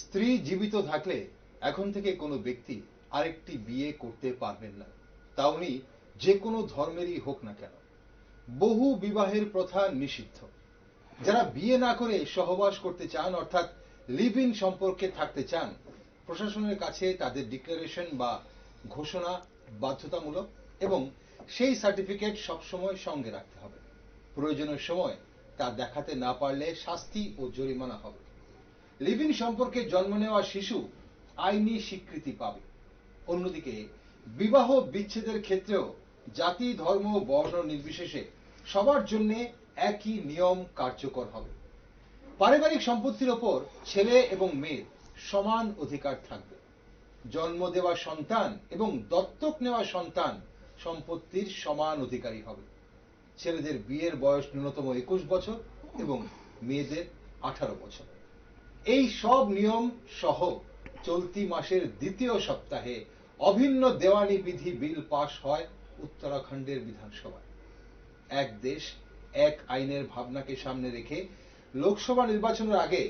স্ত্রী জীবিত থাকলে এখন থেকে কোনো ব্যক্তি আরেকটি বিয়ে করতে পারবেন না, তা উনি যে কোনো ধর্মেরই হোক না কেন। বহু বিবাহের প্রথা নিষিদ্ধ। যারা বিয়ে না করে সহবাস করতে চান, অর্থাৎ লিভ ইন সম্পর্কে থাকতে চান, প্রশাসনের কাছে তাদের ডিক্লারেশন বা ঘোষণা বাধ্যতামূলক এবং সেই সার্টিফিকেট সবসময় সঙ্গে রাখতে হবে। প্রয়োজনের সময় তা দেখাতে না পারলে শাস্তি ও জরিমানা হবে। লিভ ইন সম্পর্কে জন্ম নেওয়া শিশু আইনি স্বীকৃতি পাবে। অন্যদিকে বিবাহ বিচ্ছেদের ক্ষেত্রেও জাতি, ধর্ম, বর্ণ নির্বিশেষে সবার জন্য একই নিয়ম কার্যকর হবে। পারিবারিক সম্পত্তির ওপর ছেলে এবং মেয়ের সমান অধিকার থাকবে। জন্ম দেওয়া সন্তান এবং দত্তক নেওয়া সন্তান সম্পত্তির সমান অধিকারী হবে। ছেলেদের বিয়ের বয়স ন্যূনতম 21 বছর এবং মেয়েদের 18 বছর। এই সব নিয়ম সহ চলতি মাসের দ্বিতীয় সপ্তাহে অভিন্ন দেওয়ানি বিধি বিল পাশ হয় উত্তরাখণ্ডের বিধানসভায়। এক দেশ এক আইনের ভাবনাকে সামনে রেখে লোকসভা নির্বাচনের আগে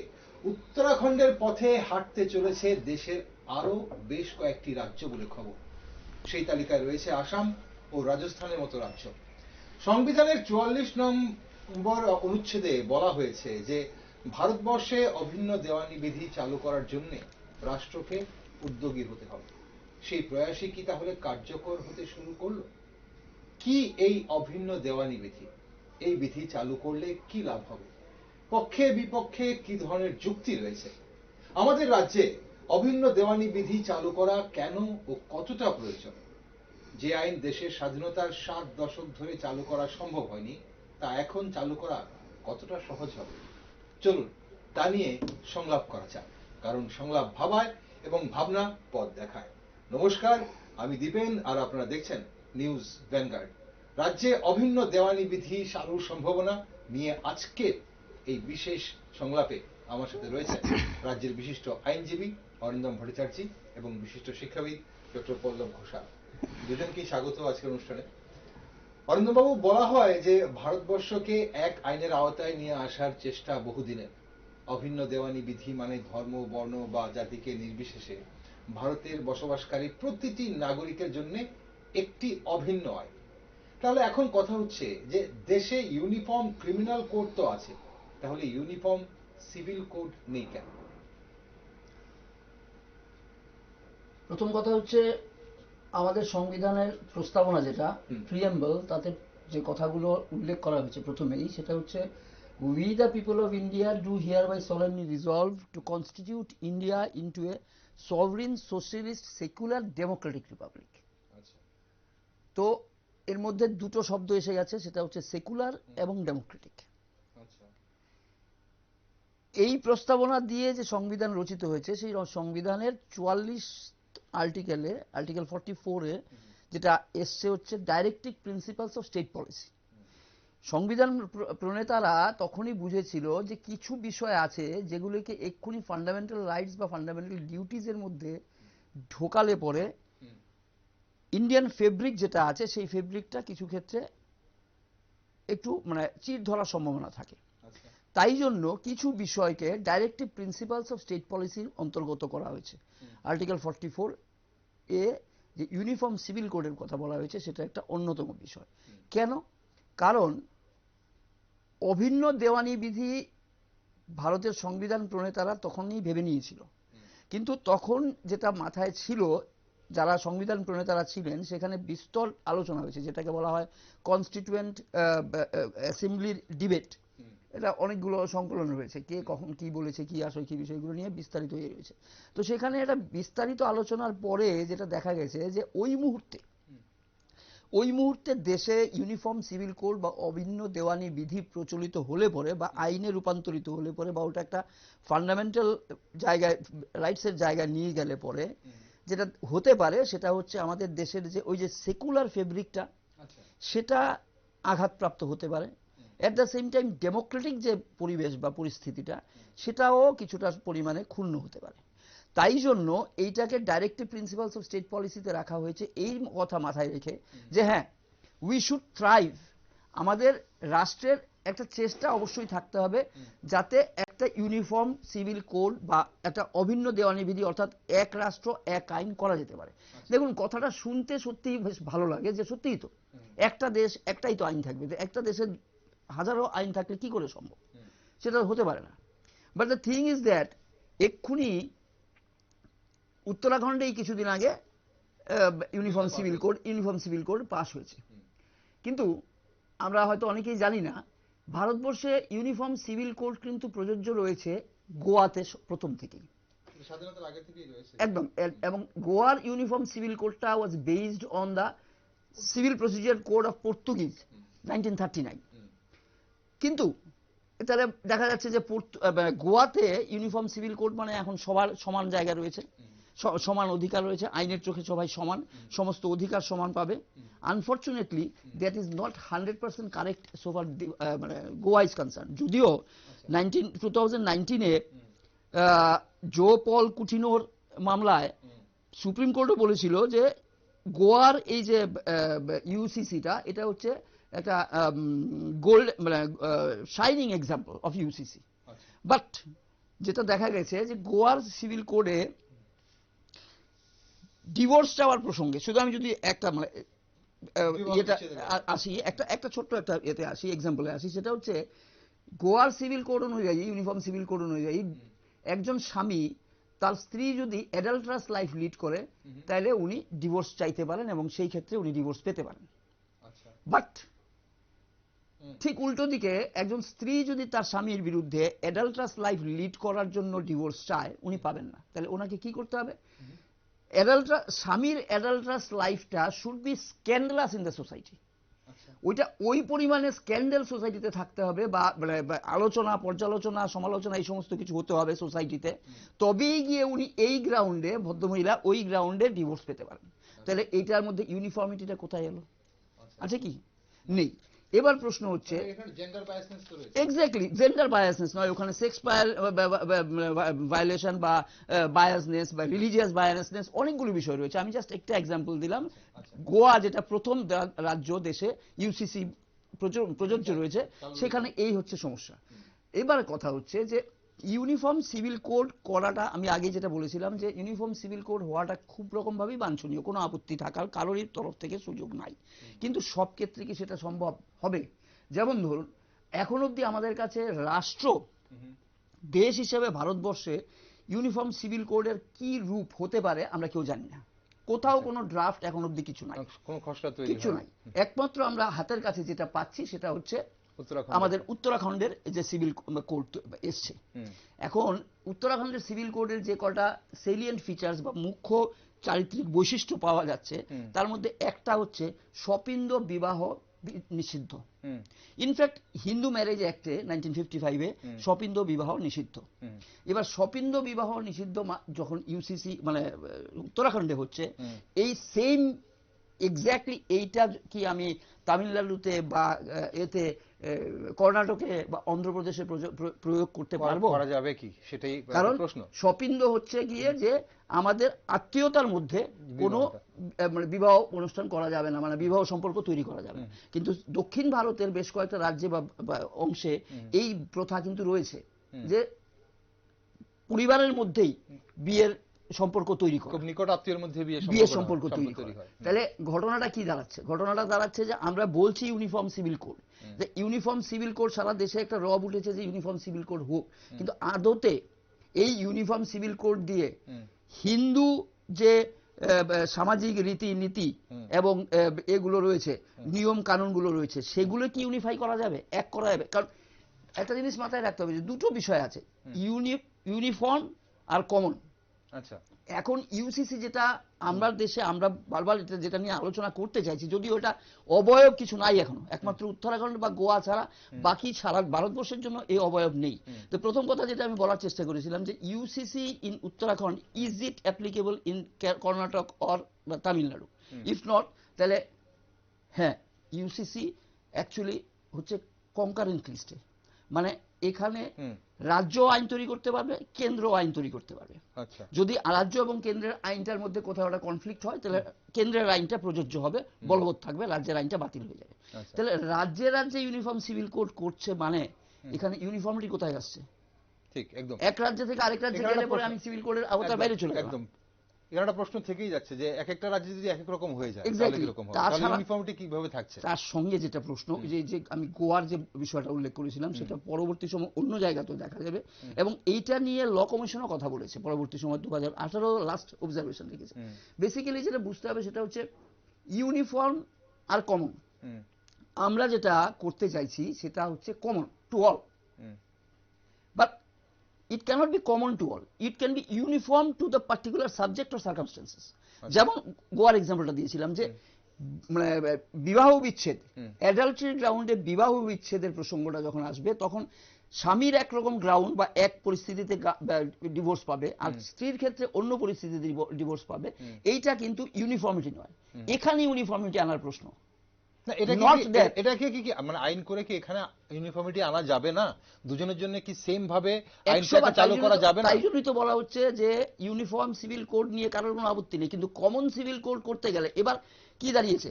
উত্তরাখণ্ডের পথে হাঁটতে চলেছে দেশের আরো বেশ কয়েকটি রাজ্য বলে খবর। সেই তালিকায় রয়েছে আসাম ও রাজস্থানের মতো রাজ্য। সংবিধানের 44 নম্বর অনুচ্ছেদে বলা হয়েছে যে ভারতবর্ষে অভিন্ন দেওয়ানি বিধি চালু করার জন্য রাষ্ট্রকে উদ্যোগী হতে হবে। সেই প্রয়াসই কি তাহলে কার্যকর হতে শুরু করলো? কি এই অভিন্ন দেওয়ানি বিধি? এই বিধি চালু করলে কি লাভ হবে? পক্ষে বিপক্ষে কি ধরনের যুক্তি রয়েছে? আমাদের রাজ্যে অভিন্ন দেওয়ানি বিধি চালু করা কেন ও কতটা প্রয়োজন? যে আইন দেশের স্বাধীনতার 7 দশক ধরে চালু করা সম্ভব হয়নি, তা এখন চালু করা কতটা সহজ হবে? চলুন তা নিয়ে সংলাপ করা যাক, কারণ সংলাপ ভাবায় এবং ভাবনা পথ দেখায়। নমস্কার, আমি দীপেন আর আপনারা দেখছেন নিউজ ভ্যানগার্ড। রাজ্যে অভিন্ন দেওয়ানি বিধি চালুর সম্ভাবনা নিয়ে আজকের এই বিশেষ সংলাপে আমার সাথে রয়েছে রাজ্যের বিশিষ্ট আইনজীবী অরিন্দম ভট্টাচার্য এবং বিশিষ্ট শিক্ষাবিদ ডক্টর পল্লব ঘোষাল। দুজনকেই স্বাগত আজকের অনুষ্ঠানে। অরিন্দম বাবু, বলা হয় যে ভারতবর্ষকে এক আইনের আওতায় নিয়ে আসার চেষ্টা বহুদিনের। অভিন্ন দেওয়ানি বিধি মানে ধর্ম, বর্ণ বা জাতিকে নির্বিশেষে ভারতের বসবাসকারী প্রতিটি নাগরিকের জন্য একটি অভিন্ন আইন। তাহলে এখন কথা হচ্ছে যে দেশে ইউনিফর্ম ক্রিমিনাল কোড তো আছে, তাহলে ইউনিফর্ম সিভিল কোড নেই কেন? প্রথম কথা হচ্ছে আমাদের সংবিধানের প্রস্তাবনা যেটা প্রিএম্বল, তাতে যে কথাগুলো উল্লেখ করা হয়েছে প্রথমেই, সেটা হচ্ছে we the people of India do hereby solemnly resolve to constitute India into a sovereign socialist secular democratic republic। তো এর মধ্যে দুটো শব্দ এসে গেছে, সেটা হচ্ছে সেকুলার এবং ডেমোক্রেটিক। এই প্রস্তাবনা দিয়ে যে সংবিধান রচিত হয়েছে, সেই সংবিধানের 44 আর্টিকেলে, আর্টিকেল 44-এ যেটা এসছে হচ্ছে directive principles of state policy. সংবিধান প্রণেতারা তখনই বুঝেছিল যে কিছু বিষয় আছে যেগুলোকে এক্ষুনি ফান্ডামেন্টাল রাইটস বা ফান্ডামেন্টাল ডিউটিজের মধ্যে ঢোকালে পরে ইন্ডিয়ান ফেব্রিক যেটা আছে, সেই ফেব্রিকটা কিছু ক্ষেত্রে একটু চির ধরার সম্ভাবনা থাকে। তাই জন্য কিছু বিষয়কে ডাইরেক্টিভ প্রিন্সিপালস অফ স্টেট পলিসির অন্তর্গত করা হয়েছে। আর্টিকেল 44-এ যে ইউনিফর্ম সিভিল কোডের কথা বলা হয়েছে, সেটা একটা অন্যতম বিষয়। কেন? কারণ অভিন্ন দেওয়ানি বিধি ভারতের সংবিধান প্রণেতারা তখনই ভেবে নিয়েছিল, কিন্তু তখন যেটা মাথায় ছিল, যারা সংবিধান প্রণেতারা ছিলেন, সেখানে বিস্তর আলোচনা হয়েছে, যেটাকে বলা হয় কনস্টিটিউয়েন্ট অ্যাসেম্বলির ডিবেট। এটা অনেকগুলো সংকলন রয়েছে, কে কখন কি বলেছে, কি আসলে কি বিষয়গুলো নিয়ে বিস্তারিত হয়ে রয়েছে। তো সেখানে একটা বিস্তারিত আলোচনার পরে যেটা দেখা গেছে যে ওই মুহূর্তে দেশে ইউনিফর্ম সিভিল কোড বা অভিন্ন দেওয়ানি বিধি প্রচলিত হলে পরে বা আইনে রূপান্তরিত হলে পরে বা ওটা একটা ফান্ডামেন্টাল জায়গায়, রাইটসের জায়গায় নিয়ে গেলে পরে যেটা হতে পারে, সেটা হচ্ছে আমাদের দেশের যে ওই যে সেকুলার ফেব্রিকটা, সেটা আঘাতপ্রাপ্ত হতে পারে। At the same time Democratic যে পরিবেশ বা পরিস্থিতিটা, সেটাও কিছুটা পরিমাণে ক্ষুণ্ণ হতে পারে। তাই জন্য এইটাকে ডাইরেক্টিভ প্রিন্সিপালস অফ স্টেট পলিসিতে রাখা হয়েছে, এই কথা মাথায় রেখে যে হ্যাঁ, উই শুড থ্রাইভ, আমাদের রাষ্ট্রের একটা চেষ্টা অবশ্যই থাকতে হবে যাতে একটা ইউনিফর্ম সিভিল কোড বা একটা অভিন্ন দেওয়ানি বিধি অর্থাৎ এক রাষ্ট্র এক আইন করা যেতে পারে। দেখুন কথাটা শুনতে সত্যিই বেশ ভালো লাগে যে সত্যিই তো একটা দেশ একটাই তো আইন থাকবে, একটা দেশের হাজারো আইন থাকলে কি করে সম্ভব, সেটা হতে পারে না। But the thing is that এক্ষুনি উত্তরাখণ্ডেই কিছুদিন আগে ইউনিফর্ম সিভিল কোড পাস হয়েছে, কিন্তু আমরা হয়তো অনেকেই জানি না ভারতবর্ষে ইউনিফর্ম সিভিল কোড কিন্তু প্রযোজ্য রয়েছে গোয়াতে প্রথম থেকেই, স্বাধীনতার আগে থেকেই রয়েছে একদম। এবং গোয়ার ইউনিফর্ম সিভিল কোডটা ওয়াজ based on the civil procedure code of Portuguese 1939। কিন্তু তাহলে দেখা যাচ্ছে যে গোয়াতে ইউনিফর্ম সিভিল কোড মানে এখন সবার সমান জায়গা রয়েছে, সমান অধিকার রয়েছে, আইনের চোখে সবাই সমান, সমস্ত অধিকার সমান পাবে। Unfortunately that is not 100% correct so far মানে গোয়া ইজ কনসার্ন। যদিও 2019-এ জো পল কুটিনোর মামলায় সুপ্রিম কোর্টও বলেছিল যে গোয়ার এই যে ইউসিসিটা এটা হচ্ছে একটা গোল্ড মানে shining example of UCC. But যেটা দেখা গেছে যে গোয়ার সিভিল কোডে ডিভোর্স চাওয়ার প্রসঙ্গে, শুধু আমি যদি একটা মানে এটা আসি, একটা ছোট্ট একটা এতে আসি, এক্সাম্পলে আসি, সেটা হচ্ছে গোয়ার সিভিল কোড অনুযায়ী, ইউনিফর্ম সিভিল কোড অনুযায়ী একজন স্বামী তার স্ত্রী যদি অ্যাডাল্টারাস লাইফ লিড করে তাহলে উনি ডিভোর্স চাইতে পারেন এবং সেই ক্ষেত্রে উনি ডিভোর্স পেতে পারেন। বাট ঠিক উল্টো দিকে একজন স্ত্রী যদি তার স্বামীর বিরুদ্ধে অ্যাডাল্টারাস লাইফ লিড করার জন্য ডিভোর্স চায় উনি পাবেন না। তাহলে ওনাকে কি করতে হবে? স্বামীর অ্যাডাল্টারাস লাইফটা should be scandalous in the society, ওইটা ওই পরিমাণে স্ক্যান্ডাল সোসাইটিতে থাকতে হবে বা আলোচনা পর্যালোচনা সমালোচনা এই সমস্ত কিছু হতে হবে সোসাইটিতে, তবেই গিয়ে উনি এই গ্রাউন্ডে ভদ্রমহিলা ওই গ্রাউন্ডে ডিভোর্স পেতে পারেন। তাহলে এইটার মধ্যে ইউনিফর্মিটিটা কোথায় এলো? আছে কি? নেই। এবার প্রশ্ন হচ্ছে এক্স্যাক্টলি জেন্ডার বায়াসনেস নয়, ওখানে সেক্স ভায়োলেশন বা বায়াসনেস বা রিলিজিয়াস বায়াসনেস অনেকগুলো বিষয় রয়েছে। আমি জাস্ট একটা এক্সাম্পল দিলাম। গোয়া যেটা প্রথম রাজ্য দেশে ইউসিসি প্রযোজ্য রয়েছে, সেখানে এই হচ্ছে সমস্যা। এবার কথা হচ্ছে যে ইউনিফর্ম সিভিল কোড করাটা, আমি আগে যেটা বলেছিলাম যে ইউনিফর্ম সিভিল কোড হওয়াটা খুব রকম ভাবেই বাঞ্ছনীয়, কোনো আপত্তি থাকার কারোরই তরফ থেকে সুযোগ নাই, কিন্তু সব ক্ষেত্রে কি সেটা সম্ভব হবে? যেমন ধরুন এখন অবধি আমাদের কাছে রাষ্ট্র দেশ হিসেবে ভারতবর্ষে ইউনিফর্ম সিভিল কোডের কি রূপ হতে পারে আমরা কেউ জানি না। কোথাও কোনো ড্রাফট এখন অবধি কিছু নাই, কিছু নাই। একমাত্র আমরা হাতের কাছে যেটা পাচ্ছি সেটা হচ্ছে আমাদের উত্তরাখণ্ডের যে সিভিল কোড এসছে। এখন উত্তরাখণ্ডের সিভিল কোডের যে কটা সেলিয়েন্ট ফিচার্স বা মুখ্য চারিত্রিক বৈশিষ্ট্য পাওয়া যাচ্ছে তার মধ্যে একটা হচ্ছে স্বপিন্দ বিবাহ নিষিদ্ধ। ইনফ্যাক্ট হিন্দু ম্যারেজ অ্যাক্টে 1955-এ স্বপিন্দ বিবাহ নিষিদ্ধ। এবার স্বপিন্দ বিবাহ নিষিদ্ধ যখন ইউসিসি মানে উত্তরাখণ্ডে হচ্ছে, এই সেম এক্স্যাক্টলি এইটা কি আমি তামিলনাড়ুতে বা এতে কর্ণাটকে বা অন্ধ্রপ্রদেশে প্রয়োগ করতে পারবো? করা যাবে কি সেটাই কারণ প্রশ্ন। স্বপিন্দ হচ্ছে গিয়ে যে আমাদের আত্মীয়তার মধ্যে কোনো মানে বিবাহ অনুষ্ঠান করা যাবে না, মানে বিবাহ সম্পর্ক তৈরি করা যাবে না। কিন্তু দক্ষিণ ভারতের বেশ কয়েকটা রাজ্যে বা অংশে এই প্রথা কিন্তু রয়েছে যে পরিবারের মধ্যেই বিয়ের সম্পর্ক তৈরি করে, নিকট আত্মীয়ের মধ্যে বিয়ের সম্পর্ক তৈরি করে। তাহলে ঘটনাটা কি দাঁড়াচ্ছে? ঘটনাটা দাঁড়াচ্ছে যে আমরা বলছি ইউনিফর্ম সিভিল কোড, যে ইউনিফর্ম সিভিল কোড সারা দেশে একটা রব উঠেছে যে ইউনিফর্ম সিভিল কোড হোক, কিন্তু আদতে এই ইউনিফর্ম সিভিল কোড দিয়ে হিন্দু যে সামাজিক রীতিনীতি এবং এগুলো রয়েছে, নিয়ম কানুনগুলো রয়েছে, সেগুলো কি ইউনিফাই করা যাবে, এক করা যাবে? কারণ একটা জিনিস মাথায় রাখতে হবে যে দুটো বিষয় আছে, ইউনিফর্ম আর কমন। আচ্ছা, এখন ইউসিসি যেটা আমরা দেশে আমরা বারবার যেটা নিয়ে আলোচনা করতে চাইছি, যদিও এটা অবয়ব কিছু নাই এখনো, একমাত্র উত্তরাখণ্ড বা গোয়া ছাড়া বাকি সারা ভারতবর্ষের জন্য এই অবয়ব নেই। তো প্রথম কথা যেটা আমি বলার চেষ্টা করেছিলাম যে UCC in Uttarakhand, is it applicable in Karnataka or Tamil Nadu? If not, তাহলে হ্যাঁ ইউসিসি অ্যাকচুয়ালি হচ্ছে কনকারেন্ট লিস্টে, মানে এখানে রাজ্য আইন তৈরি করতে পারবে, কেন্দ্র আইন তৈরি করতে পারবে। আচ্ছা, যদি রাজ্য এবং কেন্দ্রের আইনটার মধ্যে কোথাও একটা কনফ্লিক্ট হয়, তাহলে কেন্দ্রের আইনটা প্রযোজ্য হবে, বলবৎ থাকবে, রাজ্যের আইনটা বাতিল হয়ে যাবে। আচ্ছা। তাহলে রাজ্যে রাজ্যে ইউনিফর্ম সিভিল কোড করছে মানে এখানে ইউনিফর্মিটি কোথায় আসছে? ঠিক, একদম। এক রাজ্য থেকে আরেক রাজ্যে এখানে গেলে একটা পরে প্রশ্ন- আমি সিভিল কোডের আওতার বাইরে চলে গেলাম। একদম। এখানে একটা প্রশ্ন থেকেই যাচ্ছে যে এক একটা রাজ্যে যদি এক এক রকম হয়ে যায় তাহলে Exactly. কিরকম হবে, তাহলে তাছাড়া- ইউনিফর্মিটি কিভাবে থাকছে? তার সঙ্গে যেটা প্রশ্ন, যে আমি গোয়ার যে বিষয়টা উল্লেখ করেছিলাম, সেটা পরবর্তী সময় অন্য জায়গাতেও দেখা যাবে, এবং এইটা নিয়ে ল কমিশনও কথা বলেছে পরবর্তী সময় 2018 লাস্ট অবজারভেশন লিখেছে। বেসিক্যালি যেটা বুঝতে হবে সেটা হচ্ছে ইউনিফর্ম আর কমন। আমরা যেটা করতে চাইছি সেটা হচ্ছে common to all, but it cannot be common to all. It can be uniform to the particular subject or circumstances. যেমন গোয়ার এক্সাম্পলটা দিয়েছিলাম যে মানে বিবাহ বিচ্ছেদ, অ্যাডাল্টারি গ্রাউন্ডে বিবাহ বিচ্ছেদের প্রসঙ্গটা যখন আসবে, তখন স্বামীর একরকম গ্রাউন্ড বা এক পরিস্থিতিতে ডিভোর্স পাবে, আর স্ত্রীর ক্ষেত্রে অন্য পরিস্থিতিতে ডিভোর্স পাবে। এইটা কিন্তু ইউনিফর্মিটি নয়, এখানে ইউনিফর্মিটি আনার প্রশ্ন। না, এটা Not কি that. এটা কি কি মানে আইন করে কি এখানে ইউনিফর্মিটি আনা যাবে না? দুজনের জন্য কি সেম ভাবে আইনটাকে চালু করা যাবে না? তাই জন্যই তো বলা হচ্ছে যে ইউনিফর্ম সিভিল কোড নিয়ে কারোর কোনো আপত্তি নেই, কিন্তু কমন সিভিল কোড করতে গেলে এবার কি দাঁড়িয়েছে,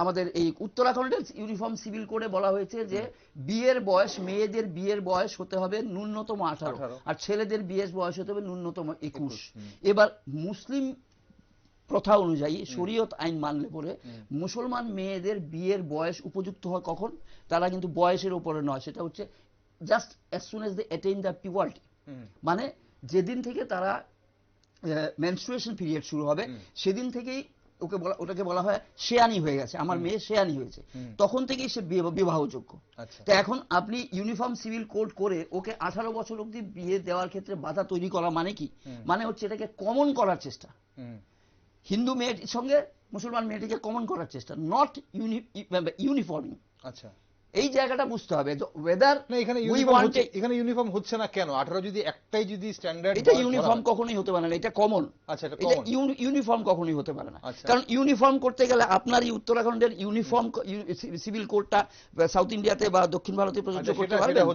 আমাদের এই উত্তরাখণ্ডের ইউনিফর্ম সিভিল কোডে বলা হয়েছে যে বিয়ের বয়স, মেয়েদের বিয়ের বয়স হতে হবে ন্যূনতম 18, আর ছেলেদের বিয়ের বয়স হতে হবে ন্যূনতম 21। এবার মুসলিম প্রথা অনুযায়ী শরীয়ত আইন মানলে পরে মুসলমান মেয়েদের বিয়ের বয়স উপযুক্ত হয় কখন? তারা কিন্তু বয়সের উপরে নয়, সেটা হচ্ছে just as soon as they attain the puberty, মানে যেদিন থেকে তারা মেনস্ট্রুয়েশন পিরিয়ড শুরু হবে সেদিন থেকেই ওটাকে বলা হয় শেয়ানি হয়ে গেছে, আমার মেয়ে শেয়ানি হয়েছে, তখন থেকেই সে বিবাহযোগ্য। তো এখন আপনি ইউনিফর্ম সিভিল কোড করে ওকে 18 বছর অবধি বিয়ে দেওয়ার ক্ষেত্রে বাধা তৈরি করা মানে কি? মানে হচ্ছে এটাকে কমন করার চেষ্টা, হিন্দু মেয়েটির সঙ্গে মুসলমান মেয়েটিকে কমন করার চেষ্টা, নট ইউনিফর্মিং। আচ্ছা, এই জায়গাটা বুঝতে হবে ওয়েদার না এখানে ইউনিফর্ম হচ্ছে না কেন? 18 যদি একটাই যদি স্ট্যান্ডার্ড, এটা ইউনিফর্ম কখনোই হতে পারে না, এটা কমন। আচ্ছা, এটা এটা কমন। ইউনিফর্ম কখনোই হতে পারে না, আচ্ছা। কারণ ইউনিফর্ম করতে গেলে আপনার এই উত্তরাখণ্ডের ইউনিফর্ম সিভিল কোডটা সাউথ ইন্ডিয়াতে বা দক্ষিণ ভারতে প্রযোজ্য করতে পারবেন,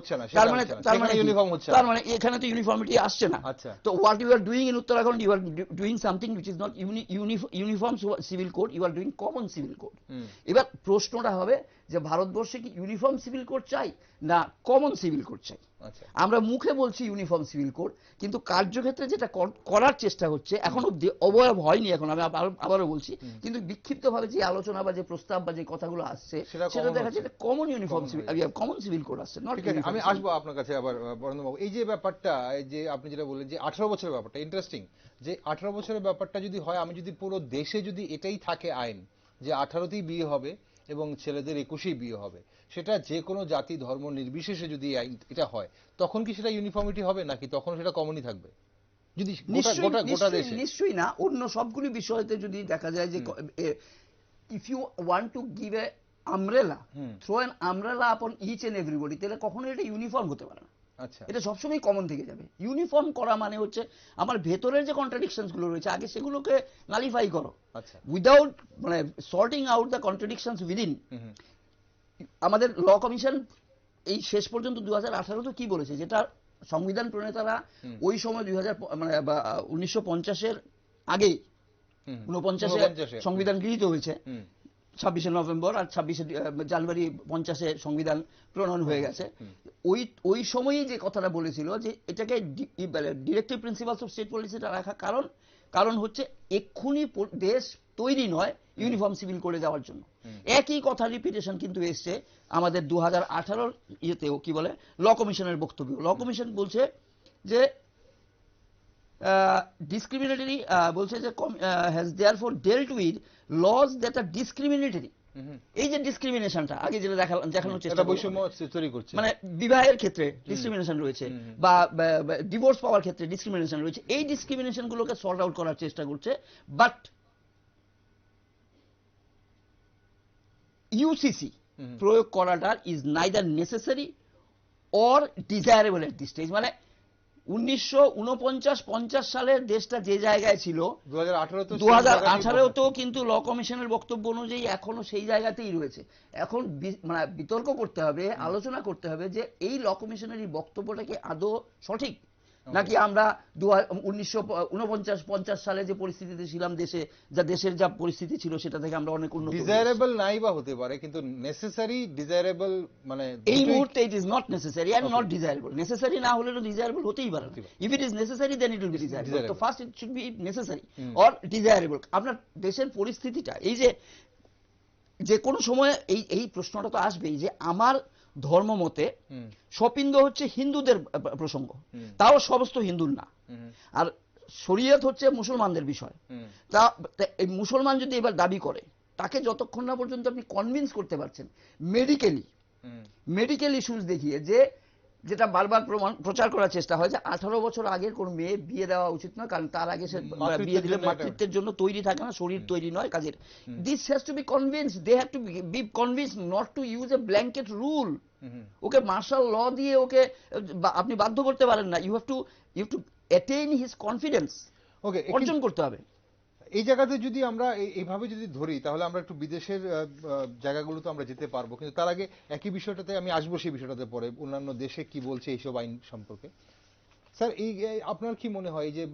তার মানে এখানে তো ইউনিফর্মিটি আসছে না। তো what you are doing in Uttarakhand, you are doing something which is not uniform civil code, you are doing common civil code. এবার প্রশ্নটা হবে যে ভারতবর্ষে কি ইউনিফর্ম সিভিল কোড চাই না কমন সিভিল কোড চাই? আমরা মুখে বলছি ইউনিফর্ম সিভিল কোড, কিন্তু কার্যক্ষেত্রে যেটা করার চেষ্টা হচ্ছে এখন অব্দি অবয়ব হয়নি, এখন আমি আবারও বলছি, কিন্তু বিক্ষিপ্তভাবে যে আলোচনা বা যে প্রস্তাব বা যে কথাগুলো আসছে সেটা দেখা যাচ্ছে common uniform civil, common civil code আসছে। আমি আসবো আপনার কাছে আবার বরেন্দ্রবাবু, এই যে ব্যাপারটা, এই যে আপনি যেটা বললেন যে 18 বছরের ব্যাপারটা ইন্টারেস্টিং, যে 18 বছরের ব্যাপারটা যদি হয়, আমি যদি পুরো দেশে যদি এটাই থাকে আইন যে 18তেই বিয়ে হবে এবং ছেলেদের 21এই বিয়ে হবে, সেটা যে কোনো জাতি ধর্ম নির্বিশেষে যদি এটা হয়, তখন কি সেটা ইউনিফর্মিটি হবে নাকি তখন সেটা কমনই থাকবে? যদি গোটা দেশে? নিশ্চয়ই না, অন্য সবগুলি বিষয়তে যদি দেখা যায় যে if you want to give a umbrella, throw an umbrella upon each and everybody, তাহলে কখনো এটা ইউনিফর্ম হতে পারে না। আচ্ছা, এটা সবসময় কমন থেকে যাবে। ইউনিফর্ম করা মানে হচ্ছে আমার ভেতরের যে কন্ট্রাডিকশনস গুলো রয়েছে আগে সেগুলোকে নালিফাই করো, উইদাউট মানে sorting out the contradictions within. আমাদের ল কমিশন এই শেষ পর্যন্ত 2018 তো কি বলেছে, যেটা সংবিধান প্রণেতারা ওই সময় 1950-এর আগেই 49-এ সংবিধান গৃহীত হয়েছে, 26শে নভেম্বর আর 26শে জানুয়ারি 50-এ সংবিধান প্রণয়ন হয়ে গেছে। ওই সময়ই যে কথাটা বলেছিল যে এটাকে ডিরেক্টিভ প্রিন্সিপালস অফ স্টেট পলিসিটা রাখা কারণ হচ্ছে এক্ষুনি দেশ তৈরি নয় ইউনিফর্ম সিভিল করে দেওয়ার জন্য। একই কথা রিপিটেশন কিন্তু এসছে আমাদের 2018 ইয়েতেও, কি বলে, ল কমিশনের বক্তব্য। ল কমিশন বলছে যে ডিসক্রিমিনেটরি, বলছে যে has therefore dealt with laws that are discriminatory. এই যে ডিসক্রিমিনেশনটা আগে যেটা দেখানোর চেষ্টা করছে, মানে বিবাহের ক্ষেত্রে ডিসক্রিমিনেশন রয়েছে বা ডিভোর্স পাওয়ার ক্ষেত্রে ডিসক্রিমিনেশন রয়েছে, এই ডিসক্রিমিনেশন গুলোকে সর্ট আউট করার চেষ্টা করছে। বাট ইউসিসি প্রয়োগ করাটা is neither necessary or desirable at this stage, মানে 1949-50 সালের দেশটা যে জায়গায় ছিল 2018-তেও কিন্তু ল কমিশনের বক্তব্য অনুযায়ী এখনো সেই জায়গাতেই রয়েছে। এখন মানে বিতর্ক করতে হবে, আলোচনা করতে হবে যে এই ল কমিশনের এই বক্তব্যটা কি আদৌ সঠিক, নাকি আমরা 1949-50 সালে যে পরিস্থিতিতে ছিলাম, দেশের যা পরিস্থিতি ছিল সেটা থেকে আমরা অনেক উন্নত। ডিজায়ারেবল নাই বা হতে পারে, কিন্তু নেসেসারি ডিজায়ারেবল মানে এই মুহূর্তে it is not necessary and not desirable. Necessary না হলে তো ডিজায়ারেবল হতেই পারে না। If it is necessary then it will be desirable. তো first it should be necessary or desirable. আপনার দেশের পরিস্থিতিটা এই যে কোনো সময় এই প্রশ্নটা তো আসবেই যে আমার ধর্ম মতে শপিন্দ হচ্ছে হিন্দুদের প্রসঙ্গ, তাও সমস্ত হিন্দুর না, আর শরীয়ত হচ্ছে মুসলমানদের বিষয়। তা এই মুসলমান যদি এবার দাবি করে, তাকে যতক্ষণ না পর্যন্ত আপনি কনভিন্স করতে পারছেন মেডিকেল ইস্যুস দেখিয়ে, যেটা বারবার প্রচার করার চেষ্টা হয় যে 18 বছর আগের কোন মেয়ে বিয়ে দেওয়া উচিত নয়, কারণ তার আগে সে বিয়ে দিলে মাতৃত্বের জন্য তৈরি থাকে না, শরীর তৈরি নয় কাজের। This has to be convinced, they have to be convinced not to use a blanket rule. Okay martial law দিয়ে ওকে আপনি বাধ্য করতে পারেন না। You have to attain his confidence, অর্জন করতে হবে। এই জায়গাতে যদি আমরা এইভাবে যদি ধরি, তাহলে আমরা একটু বিদেশের জায়গাগুলোতে আমরা যেতে পারবো, কিন্তু তার আগে একই বিষয়টাতে আমি আসবো, সেই বিষয়টাতে পরে অন্যান্য দেশে কি বলছে এইসব আইন সম্পর্কে। স্যার, আপনার কি মনে হয় যে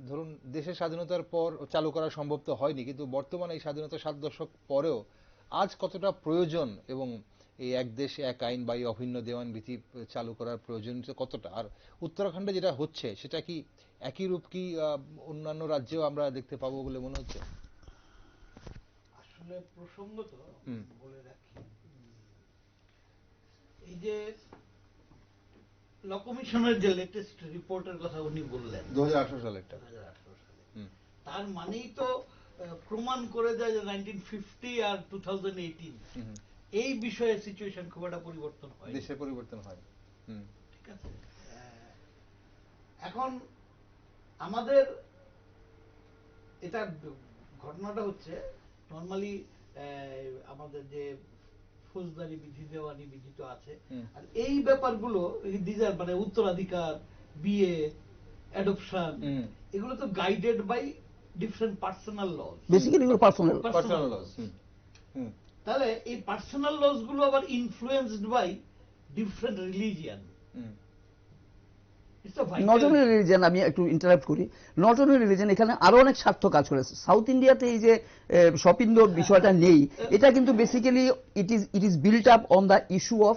ধরুন দেশের স্বাধীনতার পর চালু করা সম্ভব তো হয়নি, কিন্তু বর্তমানে এই স্বাধীনতার 7 দশক পরেও আজ কতটা প্রয়োজন, এবং এই এক দেশ এক আইন বা এই অভিন্ন দেওয়ান বিধি চালু করার প্রয়োজন কতটা, আর উত্তরাখণ্ডে যেটা হচ্ছে সেটা কি একই রূপ কি অন্যান্য রাজ্যেও আমরা দেখতে পাবো বলে মনে হচ্ছে? আসলে প্রসঙ্গত বলে রাখি, এই যে ল কমিশনের যে লেটেস্ট রিপোর্টের কথা উনি বললেন 2018 সালে, তার মানেই তো প্রমাণ করে যায় যে 1950 আর 2018 এই বিষয়ে সিচুয়েশন খুব একটা পরিবর্তন হয়, দেশের পরিবর্তন হয়। ঠিক আছে। এখন আমাদের এটা ঘটনাটা হচ্ছে নরমালি আমাদের যে ফৌজদারি বিধি দেওয়ানি বিধি তো আছে, আর এই ব্যাপারগুলো মানে উত্তরাধিকার, বিয়ে, অ্যাডপশন, এগুলো তো guided by different personal laws, basically এগুলো পার্সোনাল লজ। তাহলে এই পার্সোনাল লজ গুলো আবার influenced by different religion. Not only religion, আমি একটু ইন্টারাপ্ট করি, নট অনলি রিলিজিয়ান, এখানে আরো অনেক স্বার্থ কাজ করেছে। সাউথ ইন্ডিয়াতে এই যে শপিন্দ বিষয়টা নেই, এটা কিন্তু basically it is built up on the issue of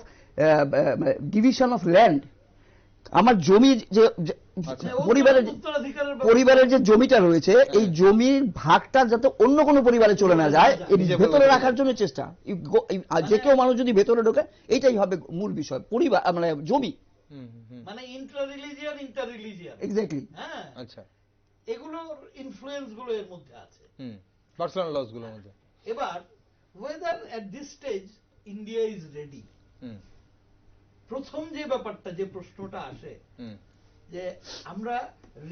division of land. আমার জমি যে পরিবারের যে জমিটা রয়েছে, এই জমির ভাগটা যাতে অন্য কোনো পরিবারে চলে না যায়, ভেতরে রাখার জন্য চেষ্টা। যে কেউ মানুষ যদি ভেতরে ঢোকে, এইটাই হবে মূল বিষয়, পরিবার মানে জমি, মানে ইন্টার রিলিজিয়ান এক্স্যাক্টলি। হ্যাঁ, আচ্ছা, এগুলোর ইনফ্লুয়েন্স গুলো এর মধ্যে আছে, পার্সোনাল লজ গুলোর মধ্যে। এবার weather at this stage India is ready, প্রথম যে ব্যাপারটা, যে প্রশ্নটা আসে যে আমরা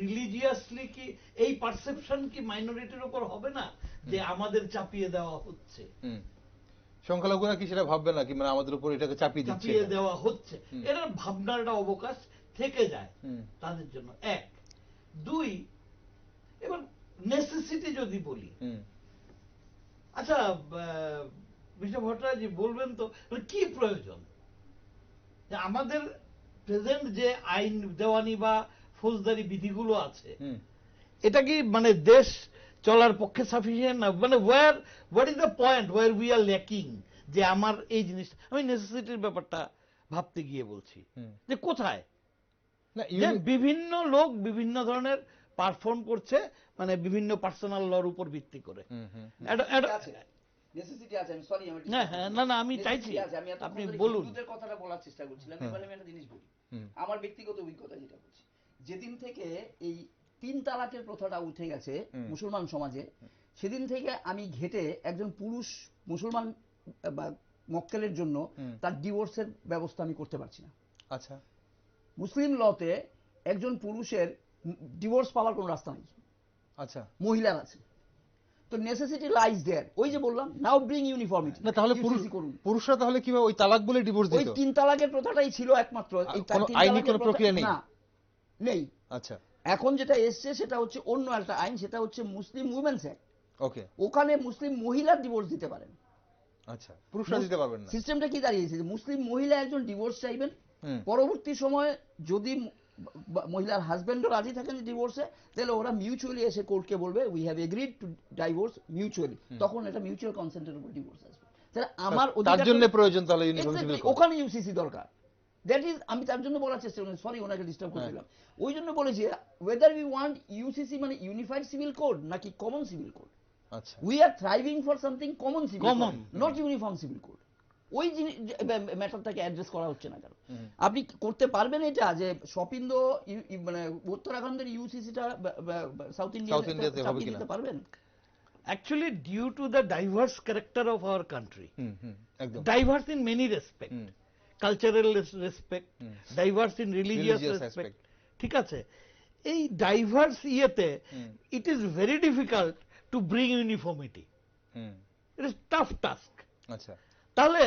রিলিজিয়াসলি কি এই পারসেপশন কি মাইনরিটির উপর হবে না যে আমাদের চাপিয়ে দেওয়া হচ্ছে, সংখ্যালঘুরা কি সেটা ভাববে না কি মানে আমাদের উপর এটাকে চাপিয়ে দেওয়া হচ্ছে, এর ভাবনার একটা অবকাশ থেকে যায় তাদের জন্য। এক, দুই, এবার নেসেসিটি যদি বলি, আচ্ছা মিস্টার ভট্টাচার্য বলবেন তো কি প্রয়োজন যে আমাদের প্রেজেন্ট যে আইন দেওয়ানি বা ফৌজদারি বিধিগুলো আছে, এটা কি মানে দেশ চলার পক্ষে সাফিসিয়েন্ট না? মানে what is the point where we are lacking, যে আমার এই জিনিসটা, আমি নেসেসিটির ব্যাপারটা ভাবতে গিয়ে বলছি যে কোথায় বিভিন্ন লোক বিভিন্ন ধরনের পারফর্ম করছে, মানে বিভিন্ন পার্সোনাল লর উপর ভিত্তি করে। আমি চাইছি আপনি বলুন। কথাটা বলার চেষ্টা করছিলাম, এবারে আমি একটা জিনিস বলি, আমার ব্যক্তিগত অভিজ্ঞতা যেটা বলছি, যেদিন থেকে এই 3 তালাকের প্রথাটা উঠে গেছে মুসলমান সমাজে, সেদিন থেকে আমি ঘেটে একজন পুরুষ মুসলমান বা মক্কেলের জন্য তার ডিভোর্সের ব্যবস্থা আমি করতে পারছি না। আচ্ছা, মুসলিম লতে একজন পুরুষের ডিভোর্স পাওয়ার কোনো রাস্তা নেই। আচ্ছা, মহিলার আছে। তো নেসেসিটি লাইজ দেয়ার। ওই যে বললাম, নাও ব্রিং ইউনিফর্মিটি। না তাহলে পুরুষরা তাহলে কিভাবে ওই তালাক বলে ডিভোর্স দিত? ওই 3 তালাকের প্রথাটাই ছিল একমাত্র। এই আইনি কোনো প্রক্রিয়া নেই। না, নেই। আচ্ছা, এখন যেটা এসছে সেটা হচ্ছে অন্য একটা আইন, সেটা হচ্ছে মুসলিম উইমেন্স অ্যাক্ট। ওকে, ওখানে মুসলিম মহিলার ডিভোর্স দিতে পারেন। আচ্ছা, পুরুষরা দিতে পারবেন না। সিস্টেমটা কি দাঁড়িয়েছে যে মুসলিম মহিলা একজন ডিভোর্স চাইবেন, হুম, পরবর্তী সময়ে যদি মহিলার হাজবেন্ডও রাজি থাকেন ডিভোর্সে, তাহলে ওরা মিউচুয়ালি এসে কোর্টকে বলবে we have agreed two divorce mutually, তখন এটা মিউচুয়াল কনসেন্টের উপর ডিভোর্স আসবে। তাহলে আমার তার জন্য প্রয়োজন তাহলে ইউনিফর্ম সিভিল কোড। ওখানে ইউসিসি দরকার। দ্যাট ইজ, আমি তার জন্য বলার চেষ্টা করি, সরি ওনাকে ডিস্টার্ব করে দিলাম, ওই জন্য বলেছি ওয়েদার উই ওয়ান্ট ইউসিসি মানে ইউনিফাইড সিভিল কোড নাকি কমন সিভিল কোড। আচ্ছা, we are thriving for something common civil code, not uniform civil code. ওই ম্যাটারটাকে অ্যাড্রেস করা হচ্ছে না কেন? আপনি করতে পারবেন এটা যে শপিন্দ মানে উত্তরাখণ্ডের ইউসিসিটা সাউথ ইন্ডিয়াতে হবে কিনা দিতে পারবেন? Actually, due to the diverse character of our country, একদম diverse in many respect, cultural respect, diverse in religious respect, ঠিক আছে, এই ডাইভার্স ইয়েতে it is very difficult to bring uniformity, it is tough task. আচ্ছা, তাহলে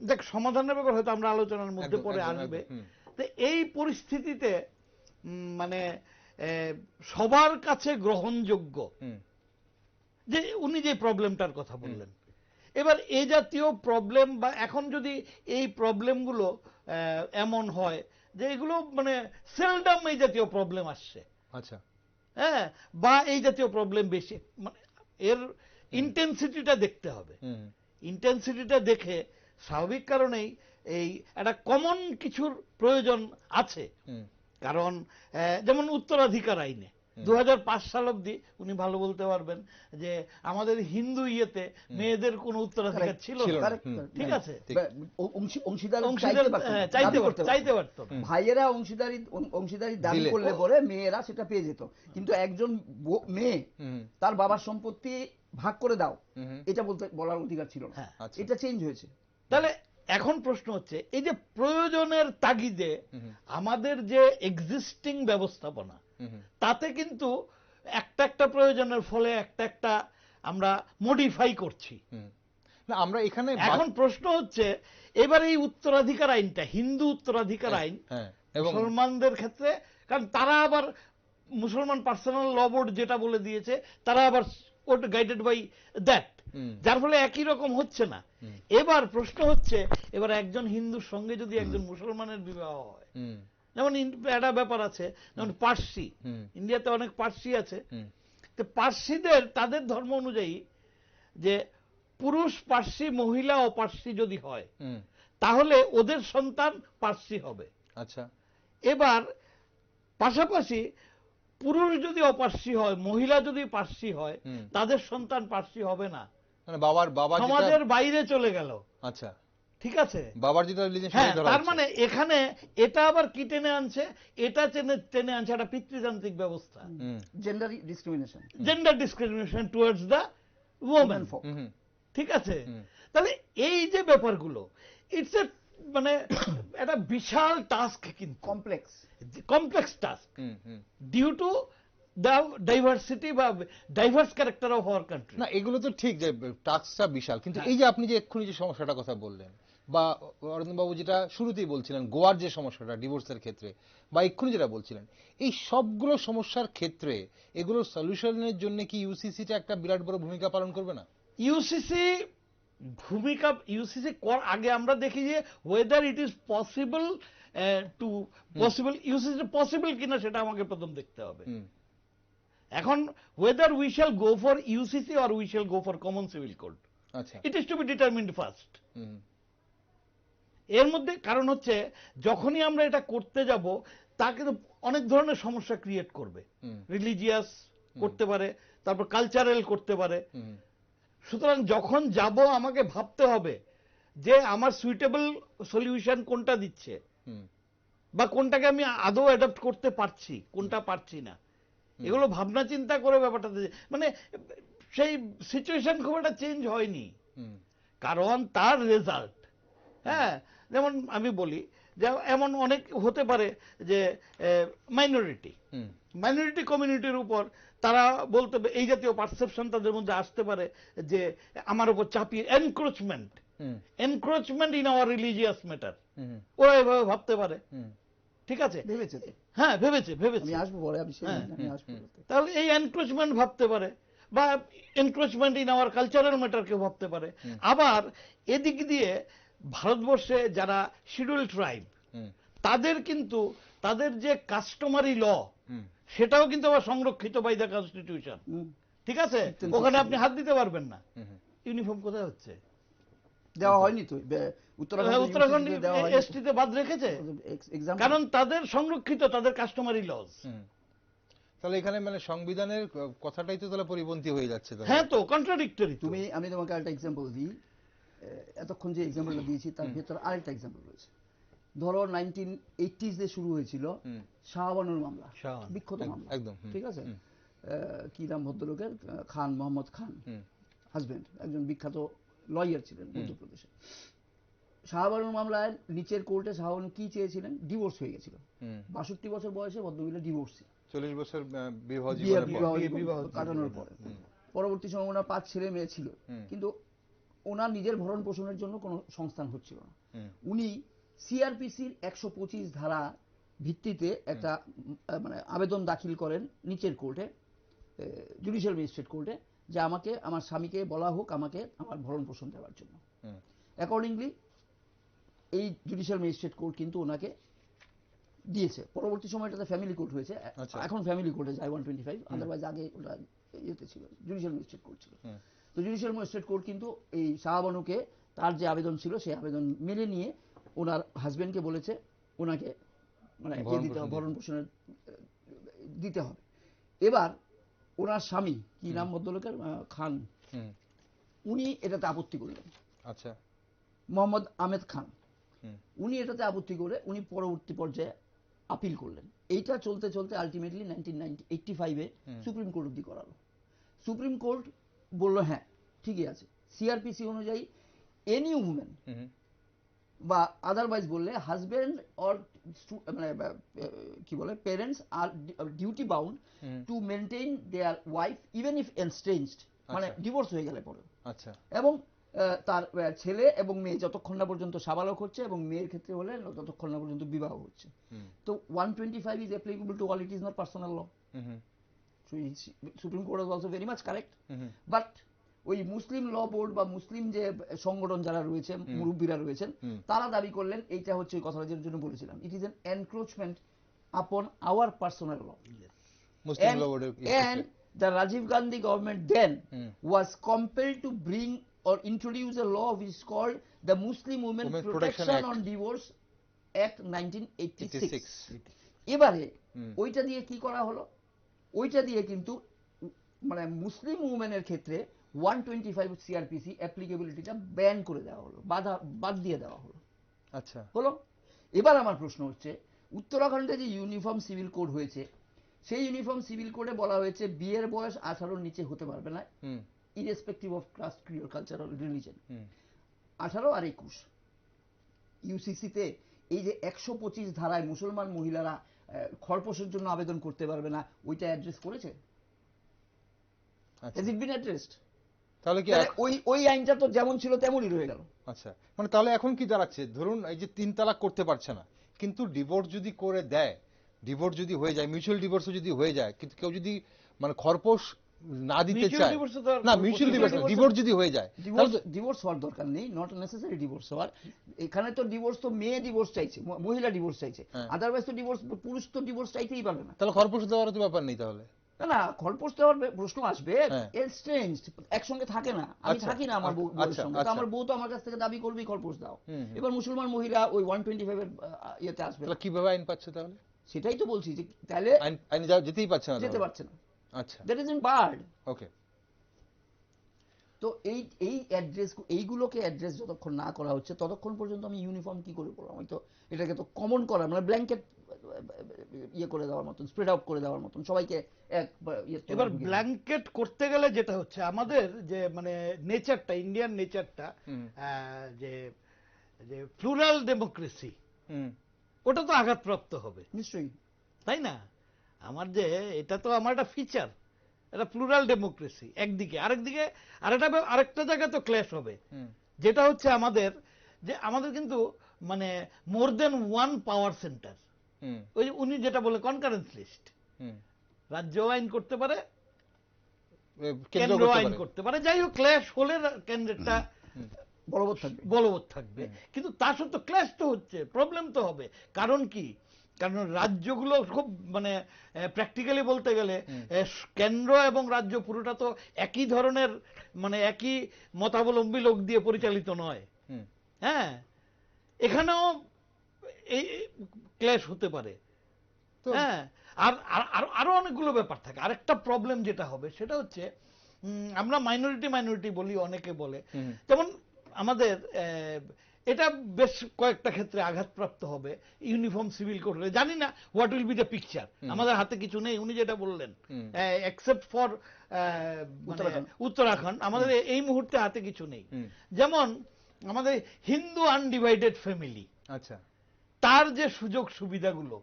দেখ সমাধানের ব্যাপার হয়তো আমরা আলোচনার মধ্যে পরে আসবে। তো এই পরিস্থিতিতে মানে সবার কাছে গ্রহণযোগ্য যে উনি যে প্রবলেমটার কথা বললেন, এবার এই জাতীয় প্রবলেম বা এখন যদি এই প্রবলেমগুলো এমন হয় যে এগুলো মানে সেলডম এই জাতীয় প্রবলেম আসছে, আচ্ছা, হ্যাঁ, বা এই জাতীয় প্রবলেম বেশি, মানে এর ইন্টেন্সিটিটা দেখতে হবে। ইন্টেন্সিটিটা দেখে স্বাভাবিক কারণেই এই একটা কমন কিছুর প্রয়োজন আছে। কারণ যেমন উত্তরাধিকার আইনে 2005 সাল অব্দি উনি ভালো বলতে পারবেন যে আমাদের হিন্দু ইয়েতে মেয়েদের কোনো উত্তরাধিকার ছিল না, ঠিক আছে, চাইতে পারতো, ভাইয়েরা অংশীদারি দাবি করলে পরে মেয়েরা সেটা পেয়ে যেত, কিন্তু একজন মেয়ে তার বাবার সম্পত্তি ভাগ করে দাও এটা বলার অধিকার ছিল না। এটা চেঞ্জ হয়েছে। তাহলে এখন প্রশ্ন হচ্ছে এই যে প্রয়োজনের তাগিদে আমাদের যে এক্সিস্টিং ব্যবস্থাপনা তাতে কিন্তু একটা একটা প্রয়োজনের ফলে একটা একটা আমরা মডিফাই করছি। আমরা এখানে এখন প্রশ্ন হচ্ছে এবার এই উত্তরাধিকার আইনটা, হিন্দু উত্তরাধিকার আইন মুসলমানদের ক্ষেত্রে, কারণ তারা আবার মুসলমান পার্সোনাল ল বোর্ড যেটা বলে দিয়েছে তারা আবার ওটা গাইডেড বাই দ্যাট, যার ফলে একই রকম হচ্ছে না। এবার প্রশ্ন হচ্ছে এবার একজন হিন্দুর সঙ্গে যদি একজন মুসলমানের বিবাহ হয়, যেমন একটা ব্যাপার আছে যেমন পার্সি, ইন্ডিয়াতে অনেক পার্সি আছে, তো পার্সিদের তাদের ধর্ম অনুযায়ী যে পুরুষ পার্সি মহিলা অপার্সি যদি হয় তাহলে ওদের সন্তান পার্সি হবে। আচ্ছা, এবার পাশাপাশি পুরুষ যদি অপার্সি হয় মহিলা যদি পার্সি হয় তাদের সন্তান পার্সি হবে না, মানে বাবা সমাজের বাইরে চলে গেল। আচ্ছা, ঠিক আছে, বাবার যেটা রিলিজিয়ন হ্যাঁ, তার মানে এখানে এটা আবার কি টেনে আনছে, এটা টেনে আনছে একটা পিতৃতান্ত্রিক ব্যবস্থা, gender discrimination towards the women. ঠিক আছে, তাহলে এই যে ব্যাপারগুলো ইটস এ মানে একটা বিশাল টাস্ক, কিন্তু complex task due to the diversity বা diverse character of our country. না, এগুলো তো ঠিক যে টাস্কটা বিশাল, কিন্তু এই যে আপনি যে এক্ষুনি যে সমস্যাটা কথা বললেন বা অরবিন্দবাবু যেটা শুরুতেই বলছিলেন গোয়ার যে সমস্যাটা ডিভোর্সের ক্ষেত্রে, বা এক্ষুনি যেটা বলছিলেন, এই সবগুলো সমস্যার ক্ষেত্রে এগুলোর সলিউশনের জন্য কি ইউসিসিটা একটা বিরাট বড় ভূমিকা পালন করবে না? ইউসিসি আগে আমরা দেখি যে whether it is possible UCC possible কিনা সেটা আমাকে প্রথম দেখতে হবে। এখন whether we shall go for UCC or we shall go for common civil code, আচ্ছা, it is to be determined first. এর মধ্যে কারণ হচ্ছে যখনই আমরা এটা করতে যাব তা কিন্তু অনেক ধরনের সমস্যা ক্রিয়েট করবে, রিলিজিয়াস করতে পারে, তারপর কালচারাল করতে পারে। সুতরাং যখন যাব আমাকে ভাবতে হবে যে আমার সুইটেবল সলিউশন কোনটা দিচ্ছে বা কোনটাকে আমি আদৌ অ্যাডাপ্ট করতে পারছি, কোনটা পারছি না, এগুলো ভাবনা চিন্তা করে ব্যাপারটা, মানে সেই সিচুয়েশন খুব একটা চেঞ্জ হয়নি, কারণ তার রেজাল্ট, হ্যাঁ, যেমন আমি বলি যে এমন অনেক হতে পারে যে মাইনরিটি কমিউনিটির উপর তারা বলতে এই জাতীয় পারসেপশন তাদের মধ্যে আসতে পারে যে আমার উপর চাপিয়ে encroachment in our religious matter, ওরা এভাবে ভাবতে পারে। ঠিক আছে, হ্যাঁ ভেবেছে আমি আসবো পরে, আমি আমি আসবো। তাহলে এই এনক্রোচমেন্ট ভাবতে পারে, বা encroachment in our cultural matter কেউ ভাবতে পারে। আবার এদিক দিয়ে ভারতবর্ষে যারা শিডিউল ট্রাইব, তাদের কিন্তু তাদের যে কাস্টমারি ল, সেটাও কিন্তু আবার সংরক্ষিত বাই দ্য কনস্টিটিউশন। ঠিক আছে, ওখানে আপনি হাত দিতে পারবেন না। ইউনিফর্ম কোথায় হচ্ছে? দেওয়া হয়নি তো, উত্তরাখণ্ড এসটিতে বাদ রেখেছে, কারণ তাদের সংরক্ষিত তাদের কাস্টমারি লজ। তাহলে এখানে মানে সংবিধানের কথাটাই তো তাহলে পরিপন্থী হয়ে যাচ্ছে। হ্যাঁ তো কন্ট্রাডিক্টরি। আমি তোমাকে আরেকটা এক্সাম্পল দিই, এতক্ষণ যে এক্সাম্পলটা দিয়েছি তার ভেতরে আরেকটা এক্সাম্পল রয়েছে। ধরো 1980s শুরু হয়েছিল শাহবানুর মামলা, বিখ্যাত মামলা, একদম ঠিক আছে। কি নাম ভদ্রলোকের? খান, মোহাম্মদ খান, হাজবেন্ড, একজন বিখ্যাত লয়ার ছিলেন মধ্যপ্রদেশে। শাহবানুর মামলায় নিচের কোর্টে শাহবানু কি চেয়েছিলেন? ডিভোর্স হয়ে গেছিল, 62 বছর বয়সে ভদ্রমহিলা ডিভোর্স, 40 বছর বিবাহ কাটানোর পরে। পরবর্তী সময় ওনার 5 ছেলে মেয়ে ছিল, কিন্তু ওনার নিজের ভরণ পোষণের জন্য কোনো সংস্থান হচ্ছিল না। উনি সিআরপিসির 125 ধারা ভিত্তিতে একটা মানে আবেদন দাখিল করেন নিচের কোর্টে, জুডিশিয়াল ম্যাজিস্ট্রেট কোর্টে, যে আমাকে আমার স্বামীকে বলা হোক আমাকে আমার ভরণ পোষণ দেওয়ার জন্য। অ্যাকর্ডিংলি এই জুডিশিয়াল ম্যাজিস্ট্রেট কোর্ট কিন্তু ওনাকে দিয়েছে। পরবর্তী সময়টাতে ফ্যামিলি কোর্ট হয়েছে, এখন ফ্যামিলি কোর্টে যায় 125, আদারওয়াইজ আগে ওটা ইয়েতে ছিল, জুডিশিয়াল ম্যাজিস্ট্রেট কোর্ট ছিল। তো জুডিশিয়াল ম্যাজিস্ট্রেট কোর্ট কিন্তু এই শাহবানুকে তার যে আবেদন ছিল সেই আবেদন মেনে নিয়ে ওনার হাজবেন্ডকে বলেছে ওনাকে মানে ভরণ পোষণের দিতে হবে। এবার ওনার স্বামী, কি নাম ভদ্রলোকের? খান, উনি এটাতে আপত্তি করলেন। আচ্ছা, মোহাম্মদ আহমেদ খান, উনি এটাতে আপত্তি করে উনি পরবর্তী পর্যায়ে আপিল করলেন। এইটা চলতে চলতে আলটিমেটলি 1985-এ সুপ্রিম কোর্ট অব্দি করালো। সুপ্রিম কোর্ট বললো হ্যাঁ ঠিকই আছে, সিআরপিসি অনুযায়ী এনি উমেন বা আদারওয়াইজ বললে হাজবেন্ড অর মানে কি বলে parents are duty bound to maintain their wife even if estranged, মানে ডিভোর্স হয়ে গেলে পরে। আচ্ছা, এবং তার ছেলে এবং মেয়ে যতক্ষণ না পর্যন্ত সাবালক হচ্ছে, এবং মেয়ের ক্ষেত্রে হলে ততক্ষণ না পর্যন্ত বিবাহ হচ্ছে। তো 125 is applicable to all, it is not personal law. Supreme Court was also very much correct. But ওই মুসলিম ল বোর্ড বা মুসলিম যে সংগঠন যারা রয়েছে, মুরব্বীরা রয়েছেন, তারা দাবি করলেন এইটা হচ্ছে ওই কথাটার জন্য বলেছিলাম, it is an encroachment upon our personal law. And the Rajiv Gandhi government then was compelled to bring or introduce a law which is called the Muslim Women Protection on Divorce Act 1986. এবারে ওইটা দিয়ে কি করা হলো? ওইটা দিয়ে কিন্তু মানে মুসলিম উমেনের ক্ষেত্রে 125 সিআরপিসি অ্যাপ্লিকেবিলিটিটা ব্যান করে দেওয়া হলো, বাদ দিয়ে দেওয়া হলো। আচ্ছা, হলো। এবার আমার প্রশ্ন হচ্ছে, উত্তরাখণ্ডে যে ইউনিফর্ম সিভিল কোড হয়েছে, সেই ইউনিফর্ম সিভিল কোডে বলা হয়েছে বিয়ের বয়স 18-র নিচে হতে পারবে না, irrespective of caste, creed, cultural, religion. 18 আর 21 ইউসিসিতে এই যে 125 ধারায় মুসলমান মহিলারা খরপোশের জন্য আবেদন করতে পারবে না, ওইটা অ্যাড্রেস করেছে? Has it been addressed? তাহলে কি ওই আইনটা তো যেমন ছিল তেমনই রয়ে গেল। আচ্ছা, মানে তাহলে এখন কি দাঁড়াচ্ছে? ধরুন এই যে 3 তালাক করতে পারছে না, কিন্তু ডিভোর্স যদি করে দেয়, ডিভোর্স যদি হয়ে যায়, মিউচুয়াল ডিভোর্সও যদি হয়ে যায়, কিন্তু কেউ যদি মানে খরপোশ না দিতে চায়, না মিউচুয়াল ডিভোর্স যদি হয়ে যায়, ডিভোর্স হওয়ার দরকার নেই, নট নেসেসারি ডিভোর্স হওয়ার। এখানে তো ডিভোর্স তো মেয়ে ডিভোর্স চাইছে, মহিলা ডিভোর্স চাইছে, আদারওয়াইজ তো ডিভোর্স পুরুষ তো ডিভোর্স চাইতেই পারবে না। তাহলে খরপোশ দেওয়ার তো ব্যাপার নেই। তাহলে না, খরপোশ দেওয়ার প্রশ্ন আসবে, এক্সচেঞ্জ একসঙ্গে থাকে না। আমি থাকি না আমার বউয়ের সঙ্গে, আমার বউ তো আমার কাছ থেকে দাবি করবেই খরপোশ দাও। এবার মুসলমান মহিলা ওই 125 এর ইয়েতে আসবে, কিভাবে আইন পাচ্ছে তাহলে? সেটাই তো বলছি যে তাহলে আইন যেতেই পারছে না, যেতে পারছে না। আচ্ছা, দ্যাট ইজ ইন বার্ড। ওকে। তো এই অ্যাড্রেস, এইগুলোকে অ্যাড্রেস যতক্ষণ না করা হচ্ছে ততক্ষণ পর্যন্ত আমি ইউনিফর্ম কি করে করলাম? আমি তো এটাকে তো কমন করা, মানে ব্ল্যাঙ্কেট ইয়ে করে দেওয়ার মতন, স্প্রেড আউট করে দেওয়ার মতন সবাইকে এক। এবার ব্ল্যাঙ্কেট করতে গেলে যেটা হচ্ছে আমাদের যে মানে নেচারটা, ইন্ডিয়ান নেচারটা, যে প্লুরাল ডেমোক্রেসি, ওটা তো আঘাতপ্রাপ্ত হবে নিশ্চয়ই, তাই না? আমার যে এটা তো আমার একটা ফিচার, এটা প্লুরাল ডেমোক্রেসি একদিকে, আরেকদিকে আরেকটা জায়গায় তো ক্ল্যাশ হবে, যেটা হচ্ছে আমাদের কিন্তু মানে মোর দেন ওয়ান পাওয়ার সেন্টার। ওই যে উনি যেটা বলে কনকারেন্স লিস্ট, রাজ্য আইন করতে পারে, কেন্দ্র আইন করতে পারে, যাই হোক ক্ল্যাশ হলে কেন্দ্রেরটা বলবৎ থাকবে। কিন্তু তা সত্ত্বেও ক্ল্যাশ তো হচ্ছে, প্রবলেম তো হবে। কারণ কি? কারণ রাজ্যগুলো খুব মানে প্র্যাকটিক্যালি বলতে গেলে কেন্দ্র এবং রাজ্য পুরোটা তো একই ধরনের মানে একই মতাবলম্বী লোক দিয়ে পরিচালিত নয়। হ্যাঁ, এখানেও এই ক্ল্যাশ হতে পারে। হ্যাঁ, আর আরো অনেকগুলো ব্যাপার থাকে। আরেকটা প্রবলেম যেটা হবে সেটা হচ্ছে আমরা মাইনরিটি বলি, অনেকে বলে, যেমন আমাদের এটা বেশ কয়েকটা ক্ষেত্রে আঘাতপ্রাপ্ত হবে ইউনিফর্ম সিভিল কোড হলে। জানি না what will be the picture, আমাদের হাতে কিছু নেই। উনি যেটা বললেন এক্সেপ্ট ফর উত্তরাখণ্ড, আমাদের এই মুহূর্তে হাতে কিছু নেই। যেমন আমাদের হিন্দু আনডিভাইডেড ফ্যামিলি, আচ্ছা, তার যে সুযোগ সুবিধাগুলো,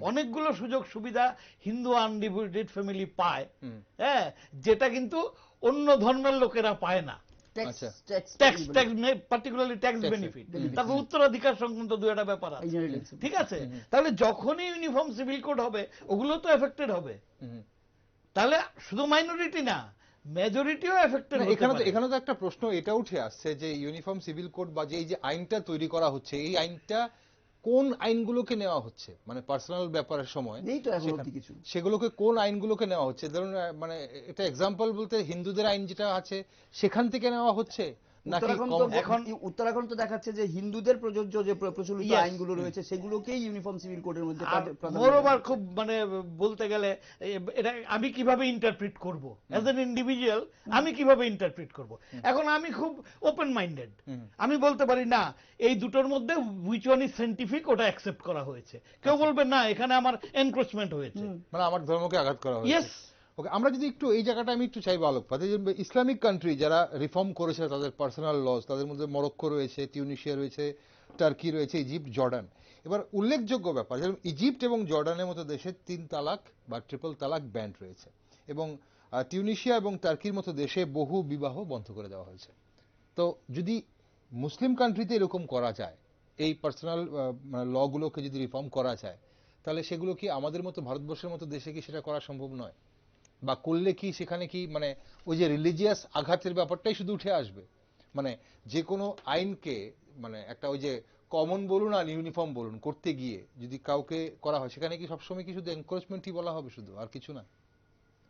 অনেকগুলো সুযোগ সুবিধা হিন্দু আনডিভাইডেড ফ্যামিলি পায়, হ্যাঁ, যেটা কিন্তু অন্য ধর্মের লোকেরা পায় না। পার্টিকুলারলি ট্যাক্স বেনিফিট, তারপর উত্তরাধিকার সংক্রান্ত দু একটা ব্যাপার আছে, ঠিক আছে? তাহলে যখনই ইউনিফর্ম সিভিল কোড হবে ওগুলো তো এফেক্টেড হবে। তাহলে শুধু মাইনরিটি না, মেজরিটিও এফেক্টেড। এখানে তো একটা প্রশ্ন এটা উঠে আসছে যে ইউনিফর্ম সিভিল কোড বা যে এই যে আইনটা তৈরি করা হচ্ছে, এই আইনটা কোন আইনগুলোকে নেওয়া হচ্ছে? মানে পার্সোনাল ব্যাপারের সময় সেগুলোকে কোন আইনগুলোকে নেওয়া হচ্ছে? ধরুন মানে এটা এক্সাম্পল বলতে হিন্দুদের আইন যেটা আছে সেখান থেকে নেওয়া হচ্ছে নাকি? এখন উত্তরাখণ্ড তো দেখাচ্ছে যে হিন্দুদের প্রযোজ্য যে প্রচলিত আইনগুলো রয়েছে সেগুলোকেই ইউনিফর্ম সিভিল কোডের মধ্যে মোরওভার খুব মানে বলতে গেলে এটা আমি কিভাবে ইন্টারপ্রিট করব অ্যাজ এন ইন্ডিভিজুয়াল, আমি কিভাবে ইন্টারপ্রিট করব। এখন আমি খুব ওপেন মাইন্ডেড, আমি বলতে পারি না এই দুটোর মধ্যে হুইচ ওয়ান ইজ সায়েন্টিফিক, ওটা অ্যাকসেপ্ট করা হয়েছে। কেউ বলবে না এখানে আমার এনক্রোচমেন্ট হয়েছে, মানে আমার ধর্মকে আঘাত করা হয়েছে। ওকে, আমরা যদি একটু এই জায়গাটা আমি একটু চাইবো আলোকপাতে, যে ইসলামিক কান্ট্রি যারা রিফর্ম করেছে তাদের পার্সোনাল লস, তাদের মধ্যে মরক্কো রয়েছে, টিউনিশিয়া রয়েছে, টার্কি রয়েছে, ইজিপ্ট, জর্ডান। এবার উল্লেখযোগ্য ব্যাপার, যেমন ইজিপ্ট এবং জর্ডানের মতো দেশে 3 তালাক বা ট্রিপল তালাক ব্যান্ড রয়েছে, এবং টিউনিশিয়া এবং টার্কির মতো দেশে বহু বিবাহ বন্ধ করে দেওয়া হয়েছে। তো যদি মুসলিম কান্ট্রিতে এরকম করা যায়, এই পার্সোনাল লগুলোকে যদি রিফর্ম করা যায়, তাহলে সেগুলো কি আমাদের মতো ভারতবর্ষের মতো দেশে কি সেটা করা সম্ভব নয়? বা করলে কি সেখানে কি মানে ওই যে রিলিজিয়াস আঘাতের ব্যাপারটাই শুধু উঠে আসবে? মানে যে কোনো আইনকে মানে একটা ওই যে কমন বলুন আর ইউনিফর্ম বলুন করতে গিয়ে যদি কাউকে করা হয়, সেখানে কি সবসময় কি শুধু এনকারেজমেন্টই বলা হবে শুধু, আর কিছু না?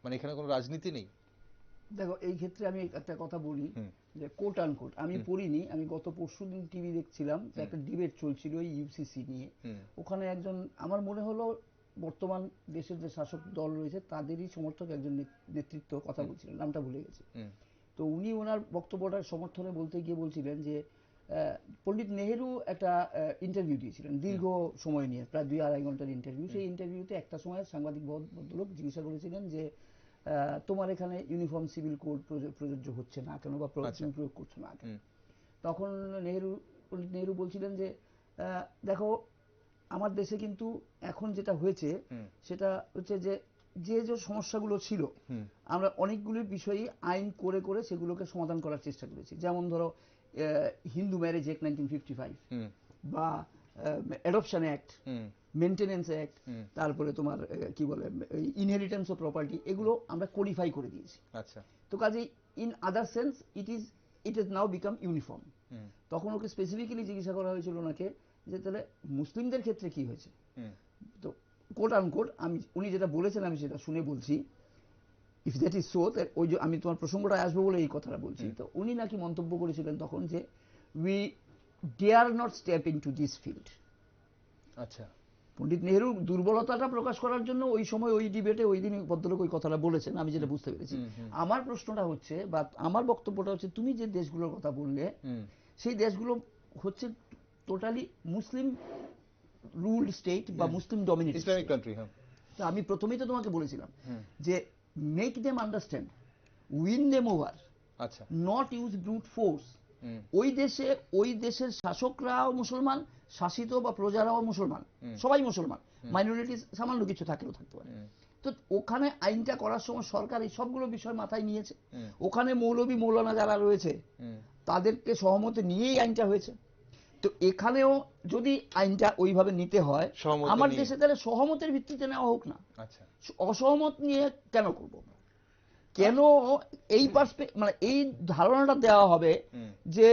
মানে এখানে কোনো রাজনীতি নেই? দেখো, এই ক্ষেত্রে আমি একটা কথা বলি যে কোট আনকোট আমি পড়িনি, আমি গত পরশুদিন টিভি দেখছিলাম, একটা ডিবেট চলছিল এই ইউসিসি নিয়ে। ওখানে একজন আমার মনে হলো বর্তমান দেশের যে শাসক দল রয়েছে তাদেরই সমর্থক একজন নেতৃত্ব কথা বলছিলেন, নামটা ভুলে গেছি। তো উনি ওনার বক্তব্যটার সমর্থনে বলতে গিয়ে বলছিলেন যে পণ্ডিত নেহেরু একটা ইন্টারভিউ দিয়েছিলেন দীর্ঘ সময় নিয়ে, প্রায় 2-2.5 ঘন্টার ইন্টারভিউ। সেই ইন্টারভিউতে একটা সময় সাংবাদিক ভদ্রলোক জিজ্ঞাসা করেছিলেন যে তোমার এখানে ইউনিফর্ম সিভিল কোড প্রযোজ্য হচ্ছে না কেন বা প্রয়োগ করছো না কেন? তখন পণ্ডিত নেহেরু বলছিলেন যে দেখো, আমার দেশে কিন্তু এখন যেটা হয়েছে সেটা হচ্ছে যে যে যে সমস্যাগুলো ছিল আমরা অনেকগুলি বিষয়ই আইন করে করে সেগুলোকে সমাধান করার চেষ্টা করেছি। যেমন ধরো হিন্দু ম্যারেজ অ্যাক্ট 1955 বা অ্যাডপশন অ্যাক্ট, মেনটেনেন্স অ্যাক্ট, তারপরে তোমার কি বলে ইনহেরিটেন্স অফ প্রপার্টি, এগুলো আমরা কোডিফাই করে দিয়েছি। আচ্ছা, তো কাজে in other sense it is now become uniform. তখন ওকে স্পেসিফিক্যালি জিজ্ঞাসা করা হয়েছিল ওনাকে যে তাহলে মুসলিমদের ক্ষেত্রে কি হয়েছে? তো কোট আনকোট উনি যেটা বলেছেন আমি সেটা শুনে বলছি, ইফ দ্যাট ইজ সো, ওই যে আমি তোমার প্রসঙ্গটা আসবো বলে এই কথাটা বলছি। তো উনি নাকি মন্তব্য করেছিলেন তখন যে we dare not step into this field. আচ্ছা, পণ্ডিত নেহেরুর দুর্বলতাটা প্রকাশ করার জন্য ওই সময় ওই ডিবেটে ওই দিন ভদ্রলোক ওই কথাটা বলেছেন, আমি যেটা বুঝতে পেরেছি। আমার প্রশ্নটা হচ্ছে বা আমার বক্তব্যটা হচ্ছে, তুমি যে দেশগুলোর কথা বললে সেই দেশগুলো হচ্ছে টোটালি মুসলিম রুলড স্টেট বা মুসলিম ডমিনেটেড ইসলামিক কান্ট্রি। তো আমি প্রথমেই তো তোমাকে বলেছিলাম যে make them understand, win them over, আচ্ছা, নট ইউজ ব্রুট ফোর্স। ওই দেশের শাসকরাও মুসলমান, শাসিত বা প্রজারাও মুসলমান, সবাই মুসলমান, মাইনরিটি সামান্য কিছু থাকলেও থাকতে পারে। তো ওখানে আইনটা করার সময় সরকার এই সবগুলো বিষয় মাথায় নিয়েছে। ওখানে মৌলবী মৌলানা যারা রয়েছে তাদেরকে সহমতে নিয়েই আইনটা হয়েছে। তো এখানেও যদি আইনটা ওইভাবে নিতে হয়, আমার দেশে তাহলে সহমতের ভিত্তিতে নেওয়া হোক না। আচ্ছা, অসহমত নিয়ে কেন করব? কেন এই মানে এই ধারণাটা দেওয়া হবে যে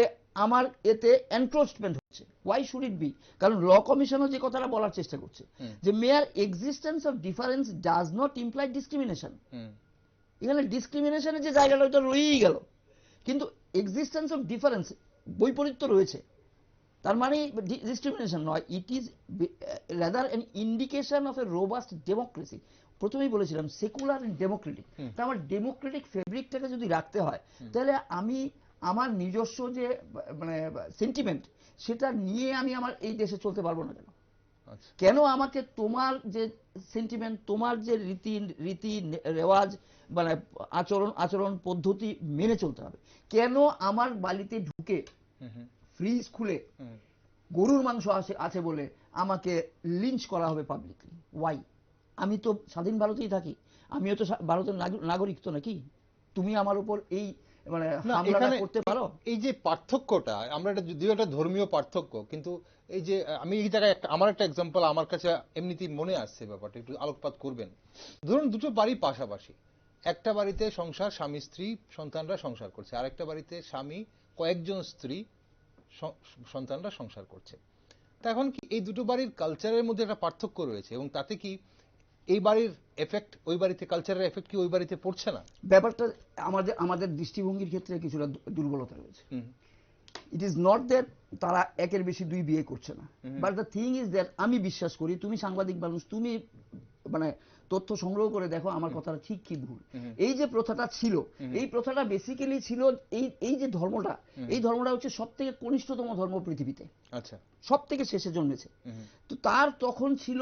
আমার এতে এনক্রোচমেন্ট হচ্ছে? Why should it be? কারণ ল কমিশনও যে কথাটা বলার চেষ্টা করছে যে mere existence of difference does not imply discrimination. এখানে ডিসক্রিমিনেশনের যে জায়গাটা ওইটা রয়েই গেল, কিন্তু এক্সিস্টেন্স অফ ডিফারেন্স বৈপরীত্য রয়েছে, তার মানে ডিসক্রিমিনেশন নয়, it is rather an indication of A robust democracy. প্রথমেই বলেছিলাম সেকুলার অ্যান্ড ডেমোক্রেটিক। তা আমার ডেমোক্রেটিক ফেব্রিকটাকে যদি রাখতে হয়, তাহলে আমি আমার নিজস্ব যে মানে সেন্টিমেন্ট, সেটা নিয়ে আমি আমার এই দেশে চলতে পারবো না কেন? কেন আমাকে তোমার যে সেন্টিমেন্ট, তোমার যে রীতি রেওয়াজ, মানে আচরণ পদ্ধতি মেনে চলতে হবে? কেন আমার বাড়িতে ঢুকে ফ্রিজ খুলে গরুর মাংস আছে বলে আমাকে লিঞ্চ করা হবে পাবলিকলি? ওয়াই? আমি তো স্বাধীন ভারতেই থাকি, আমিও তো ভারতের নাগরিক তো নাকি? তুমি আমার উপর এই মানে হামলাটা করতে পারো? এই যে পার্থক্যটা, আমরা যদিও একটা ধর্মীয় পার্থক্য, কিন্তু এই যে আমি এই জায়গায় আমার একটা এক্সাম্পল আমার কাছে এমনিতেই মনে আসছে, ব্যাপারটা একটু আলোকপাত করবেন। ধরুন দুটো বাড়ি পাশাপাশি, একটা বাড়িতে সংসার, স্বামী স্ত্রী সন্তানরা সংসার করছে, আরেকটা বাড়িতে স্বামী, কয়েকজন স্ত্রী, সন্তানরা সংসার করছে। তা এখন কি এই দুটো বাড়ির কালচারের মধ্যে একটা পার্থক্য রয়েছে, এবং তাতে কি এই বাড়ির এফেক্ট ওই বাড়িতে, কালচারের এফেক্ট কি ওই বাড়িতে পড়ছে না? ব্যাপারটা আমাদের দৃষ্টিভঙ্গির ক্ষেত্রে কিছুটা দুর্বলতা রয়েছে। ইট ইজ নট দ্যাট তারা একের বেশি দুই বিয়ে করছে না, but the thing is that আমি বিশ্বাস করি, তুমি সাংবাদিক মানুষ, তুমি মানে তথ্য সংগ্রহ করে দেখো আমার কথাটা ঠিক কি ভুল। এই যে প্রথাটা ছিল, এই প্রথাটা বেসিক্যালি ছিল এই যে ধর্মটা, এই ধর্মটা হচ্ছে সব থেকে কনিষ্ঠতম ধর্ম পৃথিবীতে, আচ্ছা, সব থেকে শেষে জন্মেছে। তো তার তখন ছিল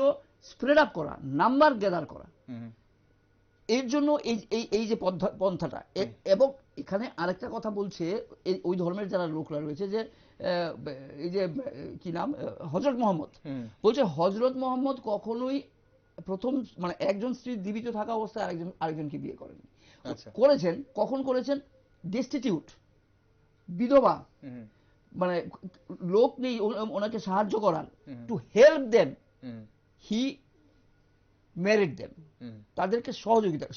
স্প্রেড আপ করা, নাম্বার গ্যাদার করা। এর জন্য এই যে পন্থাটা, এবং এখানে আরেকটা কথা বলছে ওই ধর্মের যারা লোকরা রয়েছে, যে এই যে কি নাম, হযরত মুহাম্মদ, বলছে হযরত মুহাম্মদ কখনোই প্রথম মানে একজন স্ত্রী জীবিত থাকা অবস্থায় আরেকজনকে বিয়ে করেননি। করেছেন কখন করেছেন? ডেস্টিটিউট, বিধবা, মানে লোক নেই ওনাকে সাহায্য করার, to help them he married them, তাদেরকে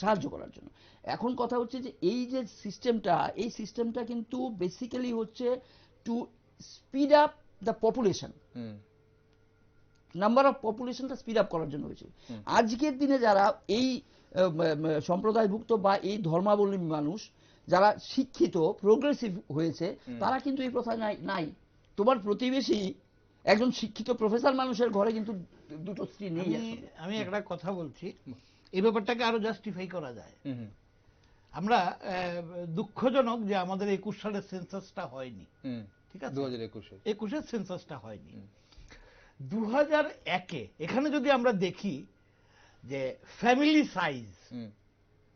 সাহায্য করার জন্য। এখন কথা হচ্ছে যে এই যে সিস্টেমটা, এই সিস্টেমটা কিন্তু বেসিক্যালি হচ্ছে to speed up the population, number of পপুলেশনটা স্পিড আপ করার জন্য হয়েছে। আজকের দিনে যারা এই সম্প্রদায়ভুক্ত বা এই ধর্মাবলম্বী মানুষ, যারা শিক্ষিত প্রোগ্রেসিভ হয়েছে, তারা কিন্তু এই প্রথা নাই। তোমার প্রতিবেশী একজন শিক্ষিত প্রফেসর মানুষের ঘরে কিন্তু দুটো স্ত্রী নেই। আমি একটা কথা বলছি, এই ব্যাপারটাকে আরো জাস্টিফাই করা যায়। আমরা দুঃখজনক যে আমাদের 21 সালের সেন্সাসটা হয়নি, ঠিক আছে, 2021 সেন্সাসটা হয়নি। 2001-এ এখানে যদি আমরা দেখি যে ফ্যামিলি সাইজ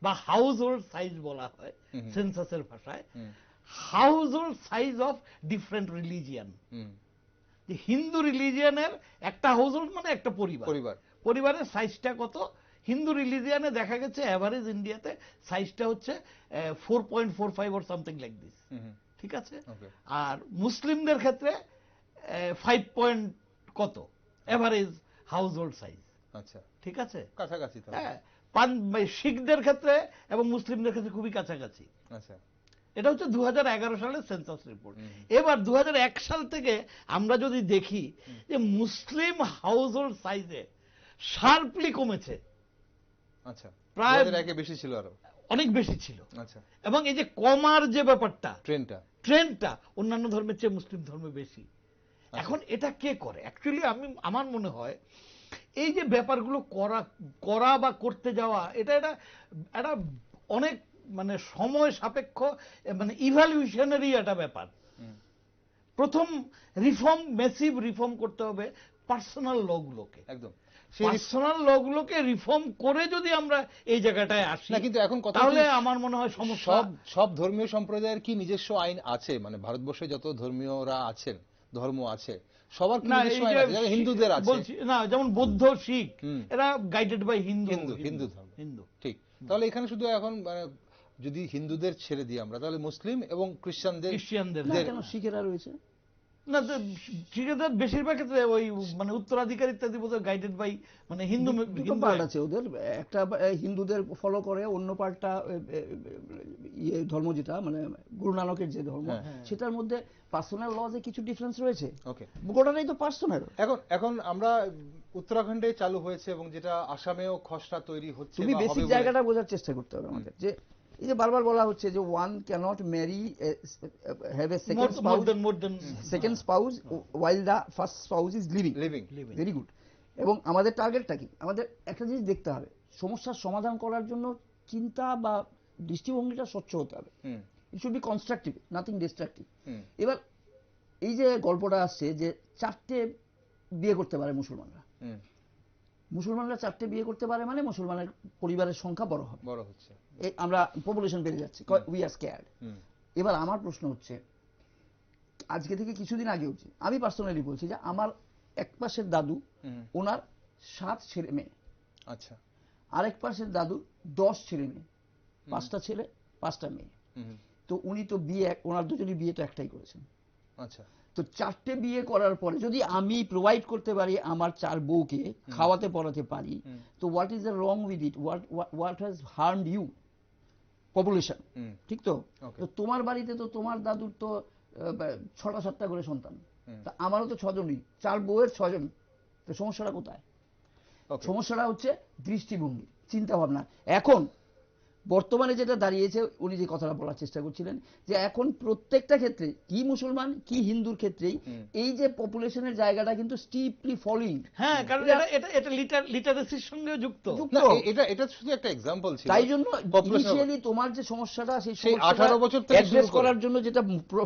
বা হাউস হোল্ড সাইজ বলা হয় সেন্সাসের ভাষায়, household size of different religion. Hindu রিলিজিয়ানের একটা হাউস হোল্ড মানে একটা পরিবারের সাইজটা কত? হিন্দু রিলিজিয়ানে দেখা গেছে এভারেজ ইন্ডিয়াতে সাইজটা হচ্ছে 4.45 অর সামথিং লাইক দিস, ঠিক আছে। আর মুসলিমদের ক্ষেত্রে 5 পয়েন্ট কত এভারেজ হাউস হোল্ড সাইজ, আচ্ছা, ঠিক আছে, কাছাকাছি। হ্যাঁ, শিখদের ক্ষেত্রে এবং মুসলিমদের ক্ষেত্রে খুবই কাছাকাছি। আচ্ছা, এটা হচ্ছে 2011 সালের সেন্সাস রিপোর্ট। এবার 2001 সাল থেকে আমরা যদি দেখি যে মুসলিম হাউস হোল্ড সাইজে শার্পলি কমেছে। আচ্ছা, প্রায় বেশি ছিল, আরো অনেক বেশি ছিল। আচ্ছা, এবং এই যে কমার যে ব্যাপারটা, ট্রেন্ডটা অন্যান্য ধর্মের চেয়ে মুসলিম ধর্মে বেশি। এখন এটা কে করে? অ্যাকচুয়ালি আমার মনে হয় এই যে ব্যাপারগুলো করা বা করতে যাওয়া, এটা অনেক মানে সময় সাপেক্ষ, মানে ইভ্যালুয়েশনেরই একটা ব্যাপার। প্রথম রিফর্ম, মেসিভ রিফর্ম করতে হবে পার্সোনাল লগুলোকে, একদম পার্সোনাল লগুলোকে রিফর্ম করে যদি আমরা এই জায়গাটায় আসি, কিন্তু এখন কথা, তাহলে আমার মনে হয় সমস্যা। সব ধর্মীয় সম্প্রদায়ের কি নিজস্ব আইন আছে? মানে ভারতবর্ষে যত ধর্মীয়রা আছেন, ধর্ম আছে, সবার কি নিজস্ব আইন আছে? হিন্দুদের আছে না, যেমন বৌদ্ধ, শিখ, এরা গাইডেড বাই হিন্দু ধর্ম, হিন্দু, ঠিক। তাহলে এখানে শুধু এখন মানে যদি হিন্দুদের ছেড়ে দিই আমরা, তাহলে মুসলিম এবং খ্রিস্টানদের কেন শিখেরা রয়েছে? না তো সেক্ষেত্রে বেশিরভাগ ক্ষেত্রে ওই মানে উত্তরাধিকার ইত্যাদি বোধহয় গাইডেড বাই মানে হিন্দু দুটো পার্ট আছে ওদের, একটা হিন্দুদের ফলো করে, অন্য পার্টটা ইয়ে ধর্ম যেটা মানে গুরু নানকের যে ধর্ম, সেটার মধ্যে পার্সোনাল লজে কিছু ডিফারেন্স রয়েছে। ওকে, গোটাটাই তো পার্সোনাল। এখন আমরা উত্তরাখণ্ডে চালু হয়েছে এবং যেটা আসামেও খসড়া তৈরি হচ্ছে। তুমি বেসিক জায়গাটা বোঝার চেষ্টা করতে হবে আমাদের, যে এই যে বারবার বলা হচ্ছে যে one cannot marry have a second spouse while the first spouse is living. Very good. এবং আমাদের টার্গেটটা কি? আমাদের একটা জিনিস দেখতে হবে, সমস্যার সমাধান করার জন্য চিন্তা বা দৃষ্টিভঙ্গিটা স্বচ্ছ হতে হবে। ইট should B constructive, nothing destructive. এবার এই যে গল্পটা আসছে যে 4টে বিয়ে করতে পারে মুসলমানরা, মুসলমানরা 4টে বিয়ে করতে পারে মানে মুসলমানের পরিবারের সংখ্যা বড় হবে, বড় হচ্ছে, আমরা পপুলেশন বেড়ে যাচ্ছে, উই আর স্কেয়ার্ড। এবার আমার প্রশ্ন হচ্ছে, আজকে থেকে কিছুদিন আগে হচ্ছে, আমি পার্সোনালি বলছি যে আমার এক পাশের দাদু, ওনার 7 ছেলে মেয়ে, আচ্ছা, আরেক পাশের দাদু 10 ছেলে মেয়ে, 5টা ছেলে 5টা মেয়ে। তো উনি তো বিয়ে, ওনার দুজনই বিয়ে তো একটাই করেছেন। আচ্ছা, তো 4টে বিয়ে করার পরে যদি আমি প্রোভাইড করতে পারি আমার 4 বউকে, খাওয়াতে পড়াতে পারি, তো what is the wrong with it? What has harmed you? Population, ঠিক তো? তো তোমার বাড়িতে তো তোমার দাদুর তো 6টা 7টা করে সন্তান, তা আমারও তো 6 জনই, 4 বউয়ের 6 জন। তো সমস্যাটা কোথায়? সমস্যাটা হচ্ছে দৃষ্টিভঙ্গি, চিন্তা ভাবনা। এখন বর্তমানে যেটা দাঁড়িয়েছে, উনি যে কথাটা বলার চেষ্টা করছিলেন, যে এখন প্রত্যেকটা ক্ষেত্রে কি মুসলমান কি হিন্দুর ক্ষেত্রেই এই যে পপুলেশনের জায়গাটা কিন্তু স্টিপলি ফলিং। হ্যাঁ, কারণ এটা লিটারেসির সঙ্গে যুক্ত। এটা শুধু একটা এক্সাম্পল ছিল। তাই জন্য ইনিশিয়ালি তোমার যে সমস্যাটা, সেই 18 বছর থেকে অ্যাড্রেস করার জন্য যেটা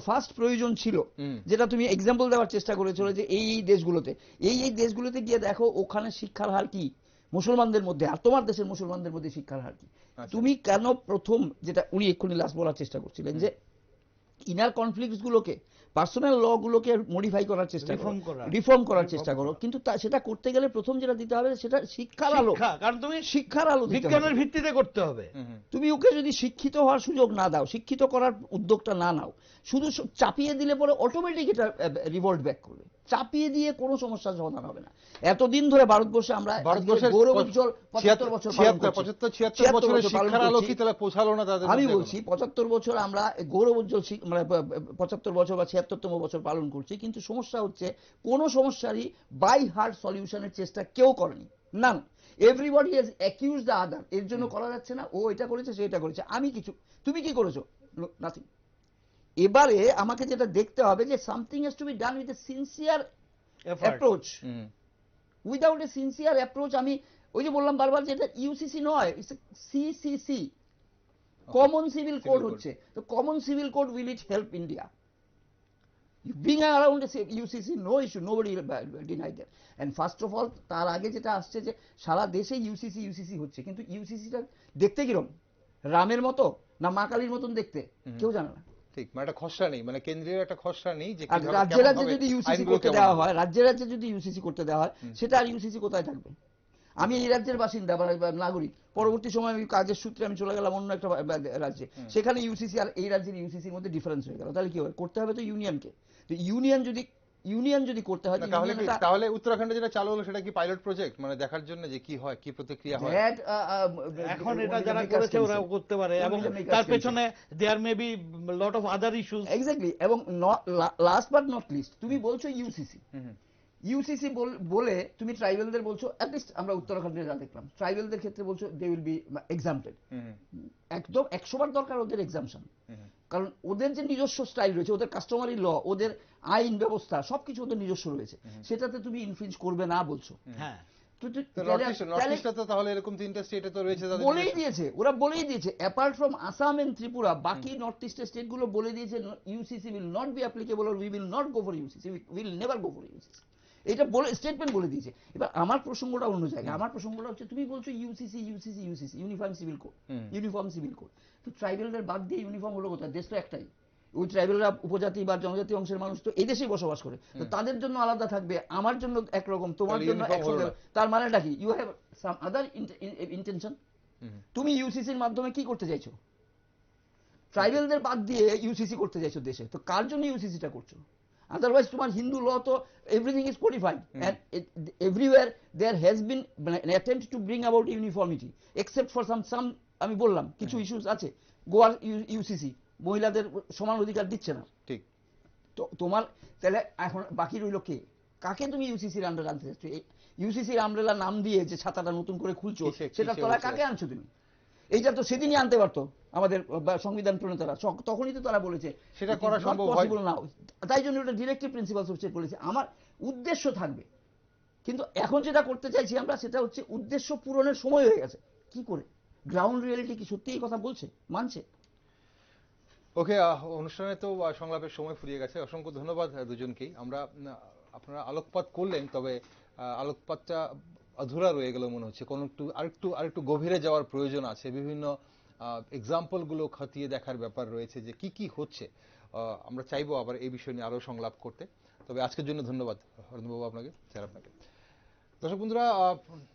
ফার্স্ট প্রয়োজন ছিল, যেটা তুমি এক্সাম্পল দেওয়ার চেষ্টা করেছিল, যে এই দেশগুলোতে, এই দেশগুলোতে গিয়ে দেখো ওখানে শিক্ষার হার কি মুসলমানদের মধ্যে আর তোমার দেশের মুসলমানদের মধ্যে শিক্ষার হার কি। তুমি কেন প্রথম, যেটা উনি এক্ষুনি লাস্ট বলার চেষ্টা করছিলেন, যে ইনার কনফ্লিক্টস গুলোকে, পার্সোনাল ল গুলোকে মডিফাই করার চেষ্টা করো, রিফর্ম করার চেষ্টা করো, কিন্তু সেটা করতে গেলে প্রথম যেটা দিতে হবে সেটা শিক্ষার আলো। কারণ তুমি শিক্ষার আলো বিজ্ঞানের ভিত্তিতে করতে হবে। তুমি ওকে যদি শিক্ষিত হওয়ার সুযোগ না দাও, শিক্ষিত করার উদ্যোগটা না নাও, শুধু চাপিয়ে দিলে পরে অটোমেটিক এটা রিভল্ট ব্যাক করবে। চাপিয়ে দিয়ে কোনো সমস্যার সমাধান হবে না। এতদিন ধরে ভারতবর্ষে আমরা গৌরবোজ্জ্বল 75 বছর আমি বলছি 75 বছর আমরা গৌরবোজ্জ্বল, মানে 75 বছর বা 76তম বছর পালন করছি, কিন্তু সমস্যা হচ্ছে কোন সমস্যারই বাই হার্ট সলিউশনের চেষ্টা কেউ করেনি। না, everybody has accuse the other. এর জন্য করা যাচ্ছে না, ও এটা করেছে সে এটা করেছে, আমি কিছু, তুমি কি করেছো? নাথিং। এবারে আমাকে যেটা দেখতে হবে যে something has to be done with a sincere approach. Without a sincere approach, আমি ওই যে বললাম বারবার যে এটা ইউসিসি নয়, it's CCC, common civil code হচ্ছে। তো common civil code, will it help India? Being around a UCC, no issue, nobody denied that. And first of all, তার আগে যেটা আসছে যে সারা দেশে ইউসিসি হচ্ছে, কিন্তু ইউসিসিটা দেখতে কিরকম, রামের মতো না মা কালীর মতন দেখতে, কেউ জানে না। ঠিক, মানে একটা খসড়া নেই, মানে কেন্দ্রীয় একটা খসড়া নেই যে রাজ্যে রাজ্যে যদি ইউসিসি করতে দেওয়া হয়, রাজ্যে রাজ্যে যদি ইউসিসি করতে দেওয়া হয়, সেটা আর ইউসিসি কোথায় থাকবে? আমি এই রাজ্যের বাসিন্দা বা নাগরিক, পরবর্তী সময় আমি কাজের সূত্রে আমি চলে গেলাম অন্য একটা রাজ্যে, সেখানে ইউসিসি আর এই রাজ্যের ইউসিসির মধ্যে ডিফারেন্স হয়ে গেল, তাহলে কি হবে? করতে হবে তো ইউনিয়নকে। তো ইউনিয়ন যদি করতে হয়, তাহলে উত্তরাখণ্ডে যেটা চালু হলো সেটা কি পাইলট প্রজেক্ট, মানে দেখার জন্য যে কি হয়, কি প্রতিক্রিয়া হয়। এখন এটা যারা করেছে ওরা করতে পারে, এবং তার পেছনে there may be lot of other issues. Exactly. এবং লাস্ট বাট নট লিস্ট, তুমি বলছো ইউসিসি বলে তুমি ট্রাইবেলদের বলছো, অ্যাটলিস্ট আমরা উত্তরাখণ্ডে যা দেখলাম, ট্রাইবেলদের ক্ষেত্রে বলছো দে উইল বি এক্সাম্পটেড। একদম 100বার দরকার ওদের এক্সাম্পশন, কারণ ওদের যে নিজস্ব স্টাইল রয়েছে, ওদের কাস্টমারি ল, ওদের আইন ব্যবস্থা সবকিছু ওদের নিজস্ব রয়েছে, সেটাতে তুমি ইনফ্লুয়েন্স করবে না বলছো। হ্যাঁ, বলেই দিয়েছে, ওরা বলেই দিয়েছে, apart from Assam and Tripura, বাকি নর্থ ইস্টের স্টেট গুলো বলে দিয়েছে UCC will not be applicable, we will not go for UCC, will never go for UCC. এটা বলে স্টেটমেন্ট বলে দিয়েছে। এবার আমার প্রসঙ্গটা অন্য জায়গায়, আমার প্রসঙ্গটা হচ্ছে তুমি বলছো ইউসিসি ইউনিফর্ম সিভিল কোড, তো ট্রাইবেলদের বাদ দিয়ে ইউনিফর্ম হলো কোথায়? দেশ তো একটাই, ওই ট্রাইবেলরা উপজাতি বা জনজাতি অংশের মানুষ তো এই দেশেই বসবাস করে, তো তাদের জন্য আলাদা থাকবে, আমার জন্য একরকম, তোমার জন্য একরকম। তার মানেটা কি? You have some other intention. তুমি ইউসিসির মাধ্যমে কি করতে চাইছো? ট্রাইবেলদের বাদ দিয়ে ইউসিসি করতে চাইছো দেশে, তো কার জন্য ইউসিসিটা করছো? আদারওয়াইজ তোমার হিন্দু ল তো everything is codified and everywhere there has been an attempt to bring about uniformity except for some আমি বললাম কিছু ইস্যুস আছে। গোয়ার ইউসিসি মহিলাদের সমান অধিকার দিচ্ছে না, ঠিক। তো তোমার তাহলে এখন বাকি রইল কে, কাকে তুমি ইউসিসির আন্ডার আনতে চাচ্ছ? ইউসিসির আমব্রেলা নাম দিয়ে যে ছাতাটা নতুন করে খুলছো সেটা তোলা কাকে আনছো তুমি? এইটা তো সেদিনই আনতে পারতো আমাদের সংবিধান প্রণেতারা, তখনই তো তারা বলেছে সেটা করা সম্ভব হয় না। তাই জন্য ওটা ডিরেক্টিভ প্রিন্সিপালস অফ স্টেট বলেছে আমার উদ্দেশ্য থাকবে, কিন্তু এখন যেটা করতে চাইছি আমরা সেটা হচ্ছে উদ্দেশ্য পূরণের সময় হয়ে গেছে। কি করে গ্রাউন্ড রিয়েলিটি কি সত্যি এই কথা বলছে, মানছে? ওকে, অনুষ্ঠানে তো সংলাপের সময় ফুরিয়ে গেছে। অসংখ্য ধন্যবাদ দুজনকেই। আমরা আপনারা আলোকপাত করলেন, তবে আলোকপাতটা অধুরা রয়ে গেল মনে হচ্ছে। কোনো আরেকটু গভীরে যাওয়ার প্রয়োজন আছে। বিভিন্ন এক্সাম্পলগুলো খতিয়ে দেখার ব্যাপার রয়েছে যে কি কি হচ্ছে। আমরা চাইবো আবার এই বিষয় নিয়ে আরো সংলাপ করতে। তবে আজকের জন্য ধন্যবাদ অরুণবাবু আপনাকে, স্যার আপনাকে। দর্শক বন্ধুরা,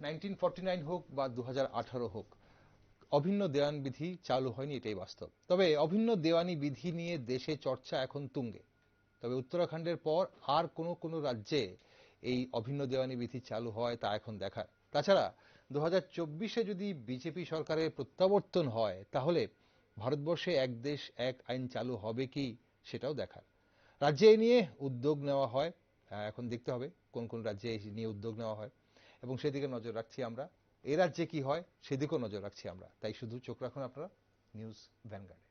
1949 হোক বা 2018 হোক, অভিন্ন দেওয়ান বিধি চালু হয়নি, এটাই বাস্তব। তবে অভিন্ন দেওয়ানি বিধি নিয়ে দেশে চর্চা এখন তুঙ্গে। তবে উত্তরাখণ্ডের পর আর কোনো রাজ্যে এই অভিন্ন দেওয়ানি বিধি চালু হয় তা এখন দেখার। তাছাড়া 2024-এ যদি বিজেপি সরকারের প্রত্যাবর্তন হয়, তাহলে ভারতবর্ষে এক দেশ এক আইন চালু হবে কি সেটাও দেখার। রাজ্যে এ নিয়ে উদ্যোগ নেওয়া হয়, এখন দেখতে হবে কোন রাজ্যে এই নিয়ে উদ্যোগ নেওয়া হয়, এবং সেদিকে নজর রাখছি আমরা। এ রাজ্যে কি হয় সেদিকেও নজর রাখছি আমরা। তাই শুধু চোখ রাখুন আপনারা নিউজ ভ্যানগার্ডে।